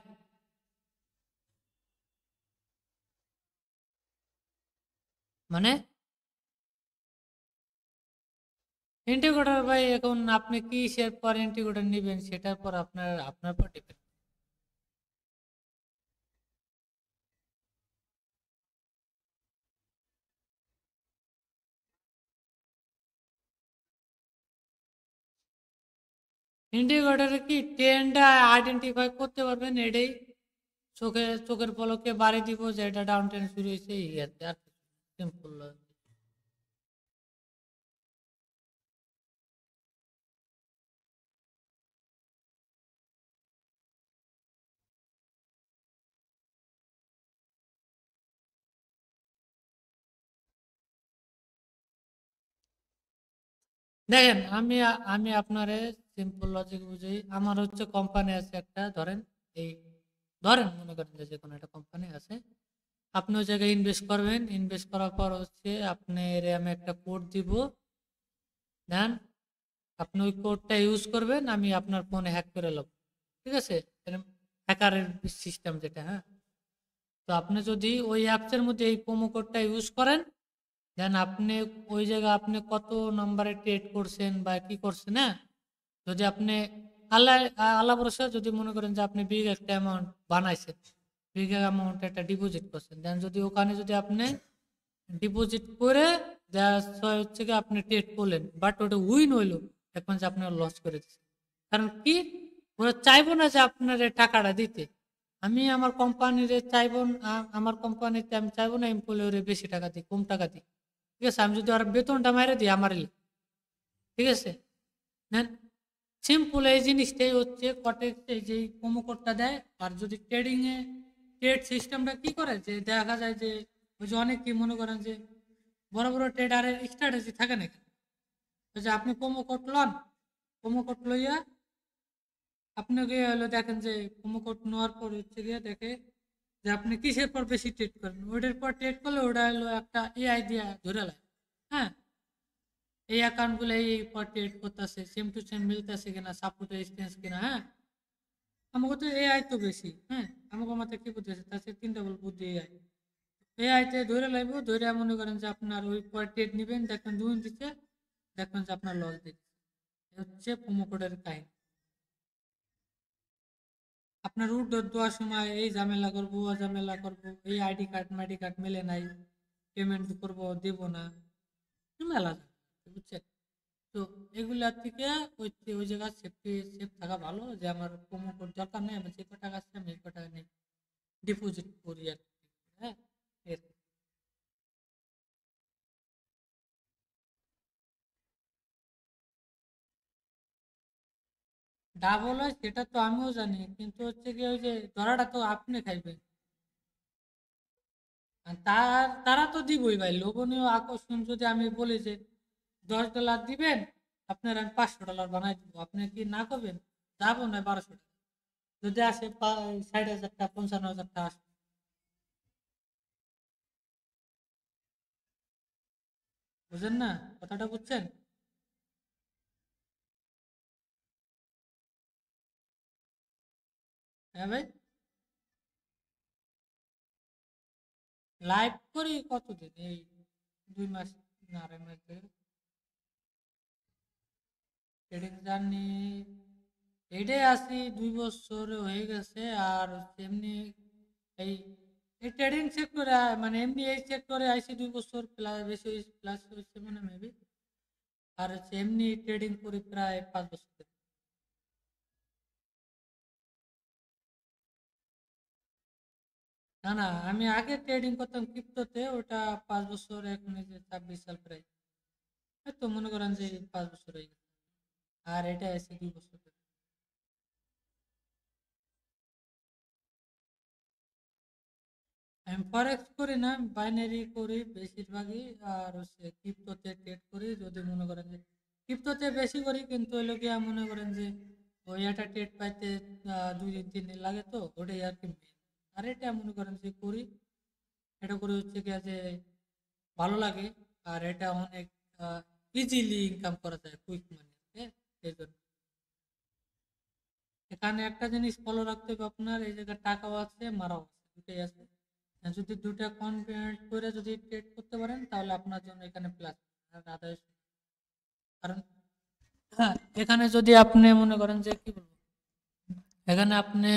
মানে ইন্টিগ্রেটর ভাই, এখন আপনি কি শেয়ার পর ইন্টিগ্রেটর নেবেন সেটার পর আপনার আপনার উপর ডিপেন্ড। ইন্টিগ্রেটরে কি ট্রেনটা আইডেন্টিফাই করতে পারবেন এটাই, চোখের পলকে বাড়ি দিব যে এটা ডাউন ট্রেন শুরু হয়েছে, এই আর কি, আর সিম্পল। দেখেন, আমি আপনারে সিম্পল লজিক বুঝাই। আমার হচ্ছে কোম্পানি আছে একটা, ধরেন এই, ধরেন মনে করেন যে যে কোনো একটা কোম্পানি আছে, আপনি ওই জায়গায় ইনভেস্ট করবেন, ইনভেস্ট করার পর হচ্ছে আপনি আমি একটা কোড দিব, দেন আপনি ওই কোডটা ইউজ করবেন, আমি আপনার ফোনে হ্যাক করে নেব, ঠিক আছে? হ্যাকারের সিস্টেম যেটা, হ্যাঁ। তো আপনি যদি ওই অ্যাপসের মধ্যে এই প্রোমো কোডটা ইউজ করেন, দেন আপনি ওই জায়গায় আপনি কত নম্বরে ট্রেড করছেন বা কি করছেন, হ্যাঁ, যদি আপনি আল্লাহ আল্লাহ ভরসা যদি মনে করেন যে আপনি বিগ একটা অ্যামাউন্ট বানাইছেন, বিগ অ্যামাউন্ট একটা ডিপোজিট করছেন, দেন যদি ওখানে যদি আপনি ডিপোজিট করে হচ্ছে কি আপনি ট্রেড করলেন, বাট ওটা উইন হইলো, দেখবেন যে আপনার লস করে দিচ্ছে। কারণ কি, ওরা চাইবো না যে আপনার এই টাকাটা দিতে। আমি আমার কোম্পানির চাইবো আমার কোম্পানিতে আমি চাইবো না এমপ্লয়ারে বেশি টাকা দিই, কম টাকা দিই, ঠিক আছে? আমি যদি আর বেতনটা মাইরে দিই আমার, ঠিক আছে? নেন, সিম্পল এই জিনিসটাই হচ্ছে কটেক্স, এই যে প্রোমো কোডটা দেয়। আর যদি ট্রেডিং এ ট্রেড সিস্টেমটা কি করে, যে দেখা যায় যে ওই যে অনেক কি মনে করেন যে বড় বড় ট্রেডারের স্ট্র্যাটেজি থাকে নাকি, ওই যে আপনি প্রোমো কোড লন, প্রোমো কোড লইয়া আপনি গিয়ে হলো দেখেন যে প্রোমো কোড নেওয়ার পর হচ্ছে গিয়ে দেখে যে আপনি কিসের পর বেশি ট্রেড করেন, ওইটার পর ট্রেড করলে ওটা হলো একটা এআই দিয়া ধরে নেয়, হ্যাঁ, এই অ্যাকাউন্ট গুলো এই পর ট্রেড করতেছে, সেম টু সেম মিলতেছে কিনা, সাপোর্ট রেজিস্ট্যান্স কিনা, হ্যাঁ। আমাকে তো এআই তো বেশি, হ্যাঁ, আমাকে মাথায় কি বুদ্ধি আছে, তার সাথে 3 ডাবল বুদ্ধি এআই। এআই তে ধরে লাগবো, ধরে মনে করেন যে আপনার ওই পর ট্রেড নিবেন, দেখবেন 2 দিচ্ছে, দেখবেন যে আপনার লস দিচ্ছে। এ হচ্ছে প্রোমো কোডের কাহিনী। আপনার উঠোর দেওয়ার সময় এই ঝামেলা করবো, ও ঝামেলা করবো, এই আইডি কার্ড মাইডি কার্ড মেলে নাই, পেমেন্ট করবো দেব না, মেলা ঝামেলা, বুঝছেন? তো এগুলা থেকে ওই ওই জায়গায় সেফটি সেফ থাকা ভালো, যে আমার প্রোমো কোড দরকার নেই, আমি যে ক টাকা আছে আমি এই ক টাকা নেই ডিপোজিট করি আর কি, হ্যাঁ। এর ডাবল হয় সেটা তো আমিও জানি, কিন্তু হচ্ছে কি ওই যে ধরাটা তো আপনি খাইবেন। আর তারা তো দিবই ভাই, লোভনীয় আকর্ষণ যদি আমি বলি যে $10 দিবেন, আপনার আমি $500 বানাই দিব, আপনি কি না করবেন? যাবো না 1200 টাকা, যদি আসে 60,000 টাকা 55,000 টাকা আসবে। বুঝেন না? কথাটা বুঝছেন? হ্যাঁ ভাই, লাইভ করি কতদিন, এই 2 মাস না 2.5 মাস ধরে ট্রেডিং জার্নি, এটাই আছি 2 বছর হয়ে গেছে। আর হচ্ছে এমনি এই এই ট্রেডিং সেক্টরে, মানে এমনি এই সেক্টরে আইছি 2 বছর প্লাস, বেশি প্লাস হয়েছে মানে মেবি। আর হচ্ছে এমনি ট্রেডিং করি প্রায় 5 বছর ধরে। না না, আমি আগে ট্রেডিং করতাম ক্রিপ্টোতে, ওটা 5 বছর, এখন এই যে 26 সাল প্রায়, এই তো মনে করেন যে 5 বছর হয়ে গেছে। আর এটা আছে 2 বছর ধরে। আমি ফরেক্স করি না, বাইনারি করি বেশিরভাগই। আর হচ্ছে ক্রিপ্টোতে ট্রেড করি, যদি মনে করেন যে ক্রিপ্টোতে বেশি করি, কিন্তু ওই লোকিয়া মনে করেন যে ওই একটা ট্রেড পাইতে 2 দিন 3 দিন লাগে, তো ওটাই আর কি main। আর এটা মনে করেন যে করি, এটা করে হচ্ছে কি যে ভালো লাগে। আর এটা অনেক ইজিলি ইনকাম করা যায়, কুইক মানি। হ্যাঁ, এই জন্য এখানে একটা জিনিস ফলো রাখতে হবে আপনার, এই জায়গায় টাকাও আছে, মারাও আছে, দুটাই আছে। যদি দুটা কনভার্ট করে যদি ট্রেড করতে পারেন, তাহলে আপনার জন্য এখানে প্লাস। আর আদার্স, কারণ হ্যাঁ, এখানে যদি আপনি মনে করেন যে কি বলবো, এখানে আপনি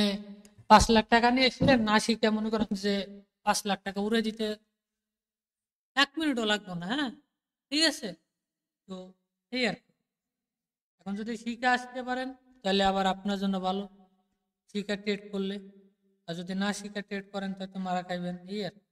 5 লাখ টাকা নিয়ে এসেছিলেন, না শিখে মনে করেন যে 5 লাখ টাকা উড়ে দিতে 1 মিনিটও লাগবে না। হ্যাঁ, ঠিক আছে। তো এই আর কি। এখন যদি শিখে আসতে পারেন, তাহলে আবার আপনার জন্য ভালো, শিখে ট্রেড করলে। আর যদি না শিখে ট্রেড করেন, তাহলে তো মারা খাইবেন, এই আর কি।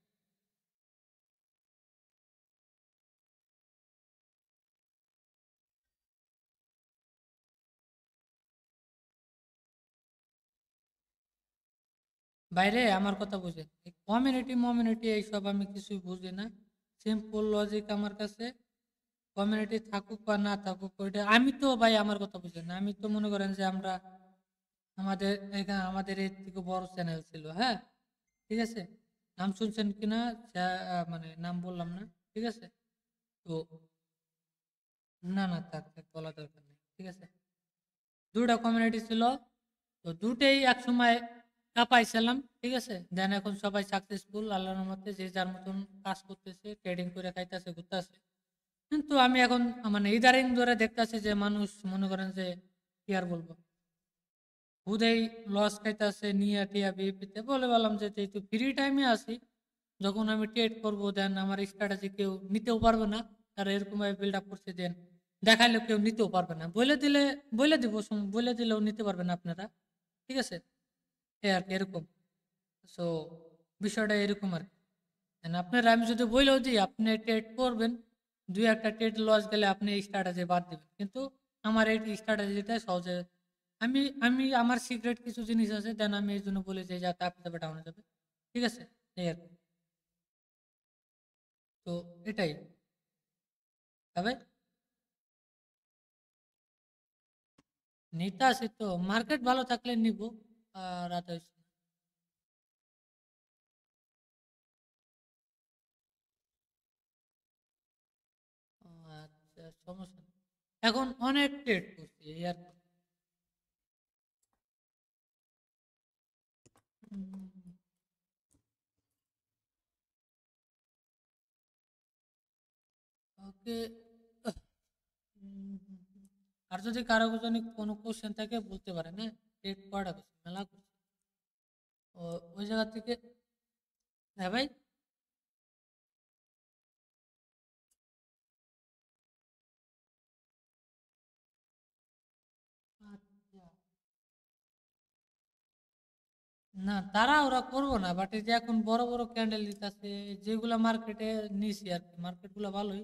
বাইরে আমার কথা বুঝেন, কমিউনিটি মমিউনিটি এইসব আমি কিছুই বুঝি না। সিম্পল লজিক আমার কাছে। কমিউনিটি থাকুক বা না থাকুক, ওইটা আমি তো ভাই, আমার কথা বুঝেন না, আমি তো মনে করেন যে আমরা আমাদের এখানে আমাদের এর থেকে বড় চ্যানেল ছিল। হ্যাঁ, ঠিক আছে, নাম শুনছেন কিনা মানে নাম বললাম না, ঠিক আছে। তো না না, থাক থাক, বলা দরকার নেই, ঠিক আছে। 2টা কমিউনিটি ছিল, তো দুটেই এক সময় কাঁপাইছিলাম, ঠিক আছে। দেন এখন সবাই সাকসেসফুল আল্লাহর মধ্যে, যে যার মতন কাজ করতেছে, ট্রেডিং করে খাইতেছে, ঘুরতেছে। কিন্তু আমি এখন মানে ইদারিং ধরে দেখতেছি যে মানুষ মনে করেন যে কি আর বলবো, হুদেই লস খাইতেছে, নিয়ে টিয়া বিপিতে বলে বললাম যে যেহেতু ফ্রি টাইমে আছি, যখন আমি ট্রেড করবো, দেন আমার স্ট্র্যাটেজি কেউ নিতেও পারবে না। আর এরকম ভাবে বিল্ড আপ করছে, দেন দেখাইলেও কেউ নিতেও পারবে না, বলে দিলে বলে দিব, বলে দিলেও নিতে পারবে না আপনারা, ঠিক আছে। এই আর কি, এরকম। সো বিষয়টা এরকম আর কি। And আপনারা আমি যদি বইলেও দিই, আপনি ট্রেড করবেন, 2 একটা ট্রেড লস গেলে আপনি এই স্ট্র্যাটেজি বাদ দিবেন, কিন্তু আমার এই স্ট্র্যাটেজিটা সহজে, আমি আমি আমার সিক্রেট কিছু জিনিস আছে, দেন আমি এই জন্য বলি যে যাতে আপনি যাবে ডাউনে যাবে, ঠিক আছে। এই আর কি। তো এটাই তবে নিতে আসি, তো মার্কেট ভালো থাকলে নিব, আর আদার্স আচ্ছা, সমস্যা নেই। এখন অনেক ট্রেড করছি, এই আর কি। ওকে। আর যদি কারো যদি কোনো কোশ্চেন থাকে বলতে পারেন, হ্যাঁ। ট্রেড কয়টা করছি, মেলা করছি। ও, ওই জায়গা থেকে। হ্যাঁ ভাই। আচ্ছা, না তারা ওরা করবো না, বাট এই যে এখন বড় বড় ক্যান্ডেল দিতেছে, যেগুলা মার্কেটে নিছি আর কি, মার্কেট গুলো ভালোই।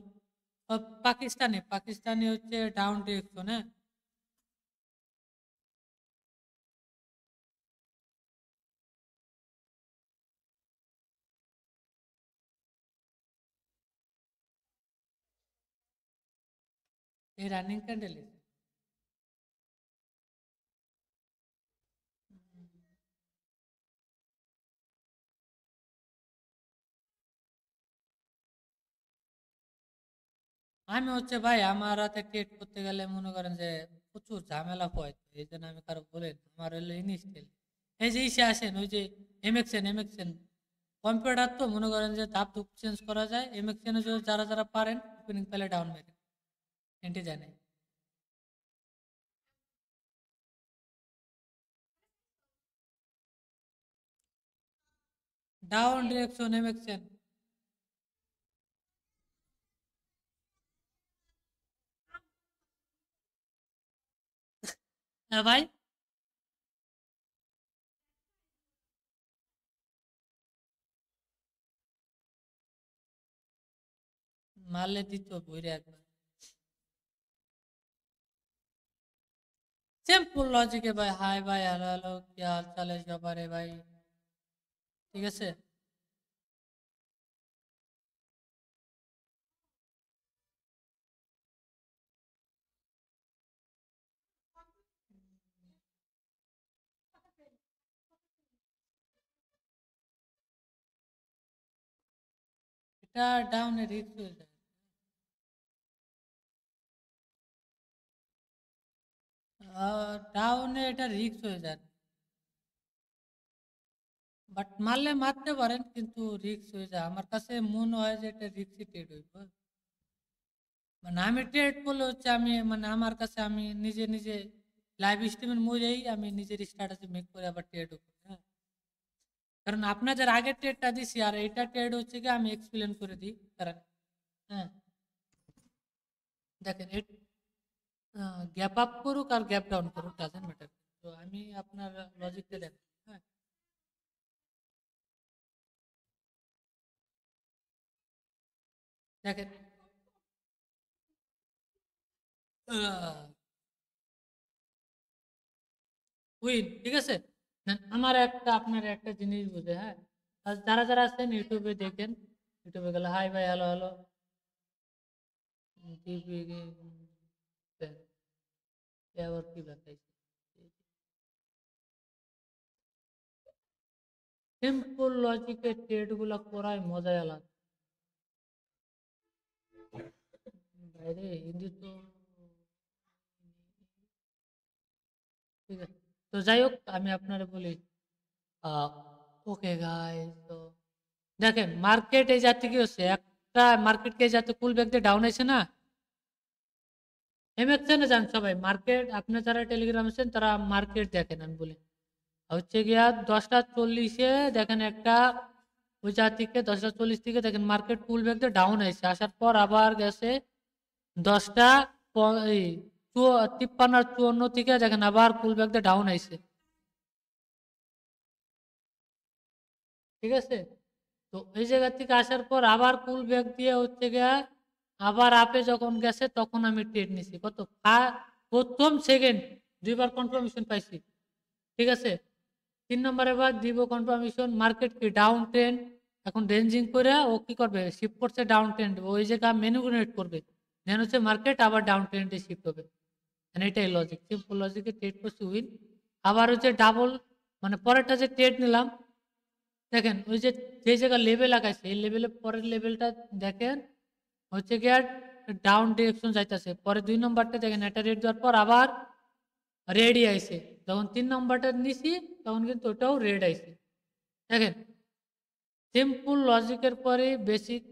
সব পাকিস্তানি পাকিস্তানি হচ্ছে ডাউন ডিরেকশন, হ্যাঁ। এই রানিং ক্যান্ডেল। আমি হচ্ছে ভাই আমার হাতে ট্রেড করতে গেলে মনে করেন যে প্রচুর ঝামেলা হয়, এই জন্য আমি কারো বলে দিই। আমার হলো ইনস্টেল এই যে ইসে আসেন ওই যে এমএক্সএন কম্পিউটার তো মনে করেন যে ধাপ ধুপ চেঞ্জ করা যায়। এমএক্সএন যারা যারা পারেন ওপেনিং পেলে ডাউন মেরে এন্টে জানে ডাউন ডিরেকশন এমএক্সএন। হ্যাঁ ভাই, মারলে দিত বইরে একবার। সিম্পল লজিকে ভাই, হাই ভাই, হ্যালো হ্যালো, কি হাল চাল है সবারে ভাই? ঠিক আছে। এটা ডাউনে রিস্ক হয়ে যায়। ডাউনে এটা রিস্ক হয়ে যায়, বাট মারলে মারতে পারেন কিন্তু রিস্ক হয়ে যায়। আমার কাছে মনে হয় যে এটা রিস্কি ট্রেড হইব। মানে আমি ট্রেড করলে হচ্ছে আমি মানে আমার কাছে আমি নিজে নিজে লাইভ স্ট্রিমের মধ্যেই আমি নিজের স্ট্র্যাটেজি মেক করে আবার ট্রেড করি। হ্যাঁ, কারণ আপনাদের আগের ট্রেডটা দিছি আর এটা ট্রেড হচ্ছে কি আমি এক্সপ্লেন করে দিই। কারণ হ্যাঁ, দেখেন গ্যাপ আপ করুক আর গ্যাপ ডাউন করুক ডাজেন্ট ম্যাটার। তো আমি আপনার লজিকটা দেখেন। হ্যাঁ, দেখেন উইন, ঠিক আছে। আমার একটা আপনার একটা জিনিস বুঝে, হ্যাঁ, আর যারা যারা আছেন ইউটিউবে দেখেন, ইউটিউবে গেলে হাই ভাই হ্যালো হ্যালো আবার কি দেখাইছে। সিম্পল লজিকের ট্রেড গুলা করাই মজাই আলাদা। বাইরে হিন্দি তো ঠিক আছে। তো যাই হোক আমি আপনারা বলি ওকে গাইস, তো দেখেন মার্কেট এই জাতি কি হচ্ছে, একটা মার্কেট কে যাতে পুল ব্যাক দিয়ে ডাউন আছে না, এমএক্সএনে যান সবাই মার্কেট। আপনার যারা টেলিগ্রাম আছেন তারা মার্কেট দেখেন, আমি বলি হচ্ছে গিয়া 10টা 40-এ দেখেন একটা ওই জাতিকে 10টা 40 থেকে দেখেন মার্কেট পুল ব্যাক দিয়ে ডাউন হয়েছে, আসার পর আবার গেছে 10টা 53 আর 54 থেকে দেখেন আবার পুল ব্যাক দিয়ে ডাউন হয়েছে। ঠিক আছে। তো এই জায়গা থেকে আসার পর আবার পুল ব্যাক দিয়ে হচ্ছে গিয়া আবার আপে যখন গেছে তখন আমি ট্রেড নিছি কত প্রথম সেকেন্ড দুইবার কনফার্মেশন পাইছি। ঠিক আছে। 3 নম্বরে বার দিব কনফার্মেশন মার্কেট কি ডাউন ট্রেন্ড, এখন রেঞ্জিং করে ও কি করবে শিফট করছে ডাউন ট্রেন্ড, ওই জায়গা ম্যানিপুলেট করবে, দেন হচ্ছে মার্কেট আবার ডাউন ট্রেন্ডে শিফট হবে। মানে এটাই লজিক, সিম্পল লজিকে ট্রেড করছি উইন। আবার হচ্ছে ডাবল মানে পরেরটা যে ট্রেড নিলাম, দেখেন ওই যে যে জায়গা লেভেল আঁকাইছে এই লেভেলের পরের লেভেলটা দেখেন হচ্ছে গিয়ে ডাউন ডিরেকশন যাইতেছে। পরে 2 নম্বরটা দেখেন এটা রেড দেওয়ার পর আবার রেডই আইছে। যখন 3 নম্বরটা নিছি তখন কিন্তু ওটাও রেড আইছে। দেখেন সিম্পল লজিকের পরে বেসিক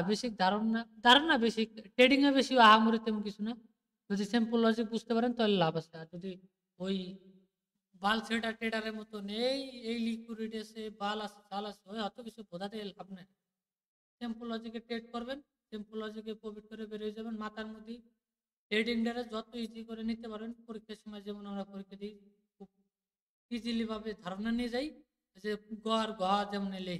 বেসিক ধারণা ধারণা বেসিক ট্রেডিং এ বেশি আহামরি তেমন কিছু না। যদি সিম্পল লজিক বুঝতে পারেন তাহলে লাভ আছে। আর যদি ওই বাল সেটা ট্রেডারের মতো নেই, এই লিকুইডিটি আছে বাল আছে চাল আছে ওই অত কিছু বোঝাতে লাভ নেই। সিম্পল লজিকে ট্রেড করবেন, সিম্পল লজিকে প্রফিট করে বেরিয়ে যাবেন মাথার মধ্যে। ট্রেডিং ডেটা যত ইজি করে নিতে পারবেন, পরীক্ষার সময় যেমন আমরা পরীক্ষা দিই খুব ইজিলি ভাবে ধারণা নিয়ে যাই, যে গ আর ঘ যেমন এলে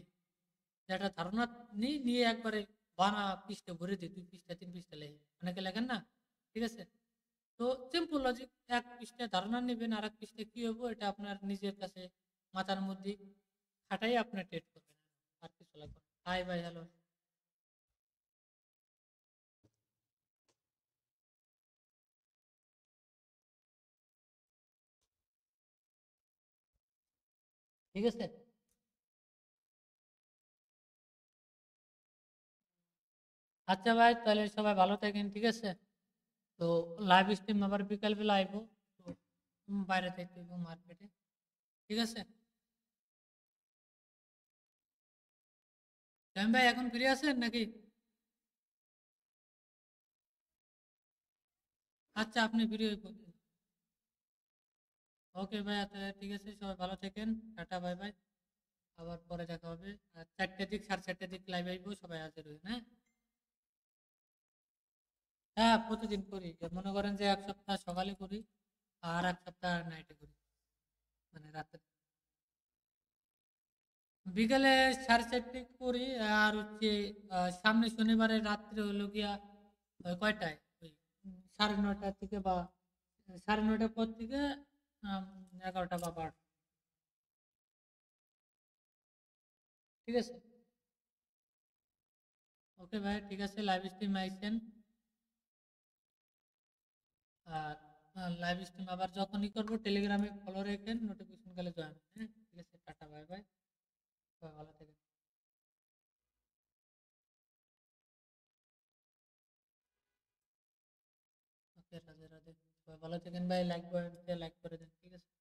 যেটা ধারণা নিই নিয়ে একবারে বানা পৃষ্ঠা ভরে দিই, 2 পৃষ্ঠা 3 পৃষ্ঠা লেগে অনেকে লেখেন না। ঠিক আছে। তো সিম্পল লজিক, এক পৃষ্ঠায় ধারণা নেবেন আর এক পৃষ্ঠায় কি হবো এটা আপনার নিজের কাছে মাথার মধ্যে খাটাই আপনার ট্রেড করবেন, আর কিছু লাগবে না। হাই ভাই হ্যালো। ঠিক আছে। আচ্ছা ভাই, তাহলে সবাই ভালো থাকেন, ঠিক আছে। তো লাইভ স্ট্রিম আবার বিকাল বেলা আইবো। তো বাইরে থাকতে হইব মার্কেটে, ঠিক আছে। জামিন ভাই এখন ফ্রি আছেন নাকি? আচ্ছা, আপনি ফ্রি হয়ে পড়ুন। ওকে ভাই, আচ্ছা ঠিক আছে, সবাই ভালো থাকেন। Tata, bye bye. আবার পরে দেখা হবে। আর 4টের দিক, 4:30 দিক লাইভ আইবো, সবাই হাজির হয়ে, হ্যাঁ। হ্যাঁ, প্রতিদিন করি। মনে করেন যে 1 সপ্তাহ সকালে করি, আর 1 সপ্তাহ নাইটে করি, মানে রাতে। বিকেলে 4:30 করি। আর হচ্ছে সামনে শনিবারে রাত্রে হলো গিয়া কয়টায়, ওই 9:30 থেকে বা 9:30 পর থেকে 11টা বা 12টা। ঠিক আছে। ওকে ভাই, ঠিক আছে, লাইভ স্ট্রিম আইছেন। আর লাইভ স্ট্রিম আবার যখনই করবো টেলিগ্রামে ফলো রেখেন, নোটিফিকেশন গেলে জয়েন, হ্যাঁ। ঠিক আছে, টাটা, বাই বাই। সবাই ভালো থাকেন। ওকে, রাধে রাধে। সবাই ভালো থাকেন ভাই, লাইক করে দেন, ঠিক আছে।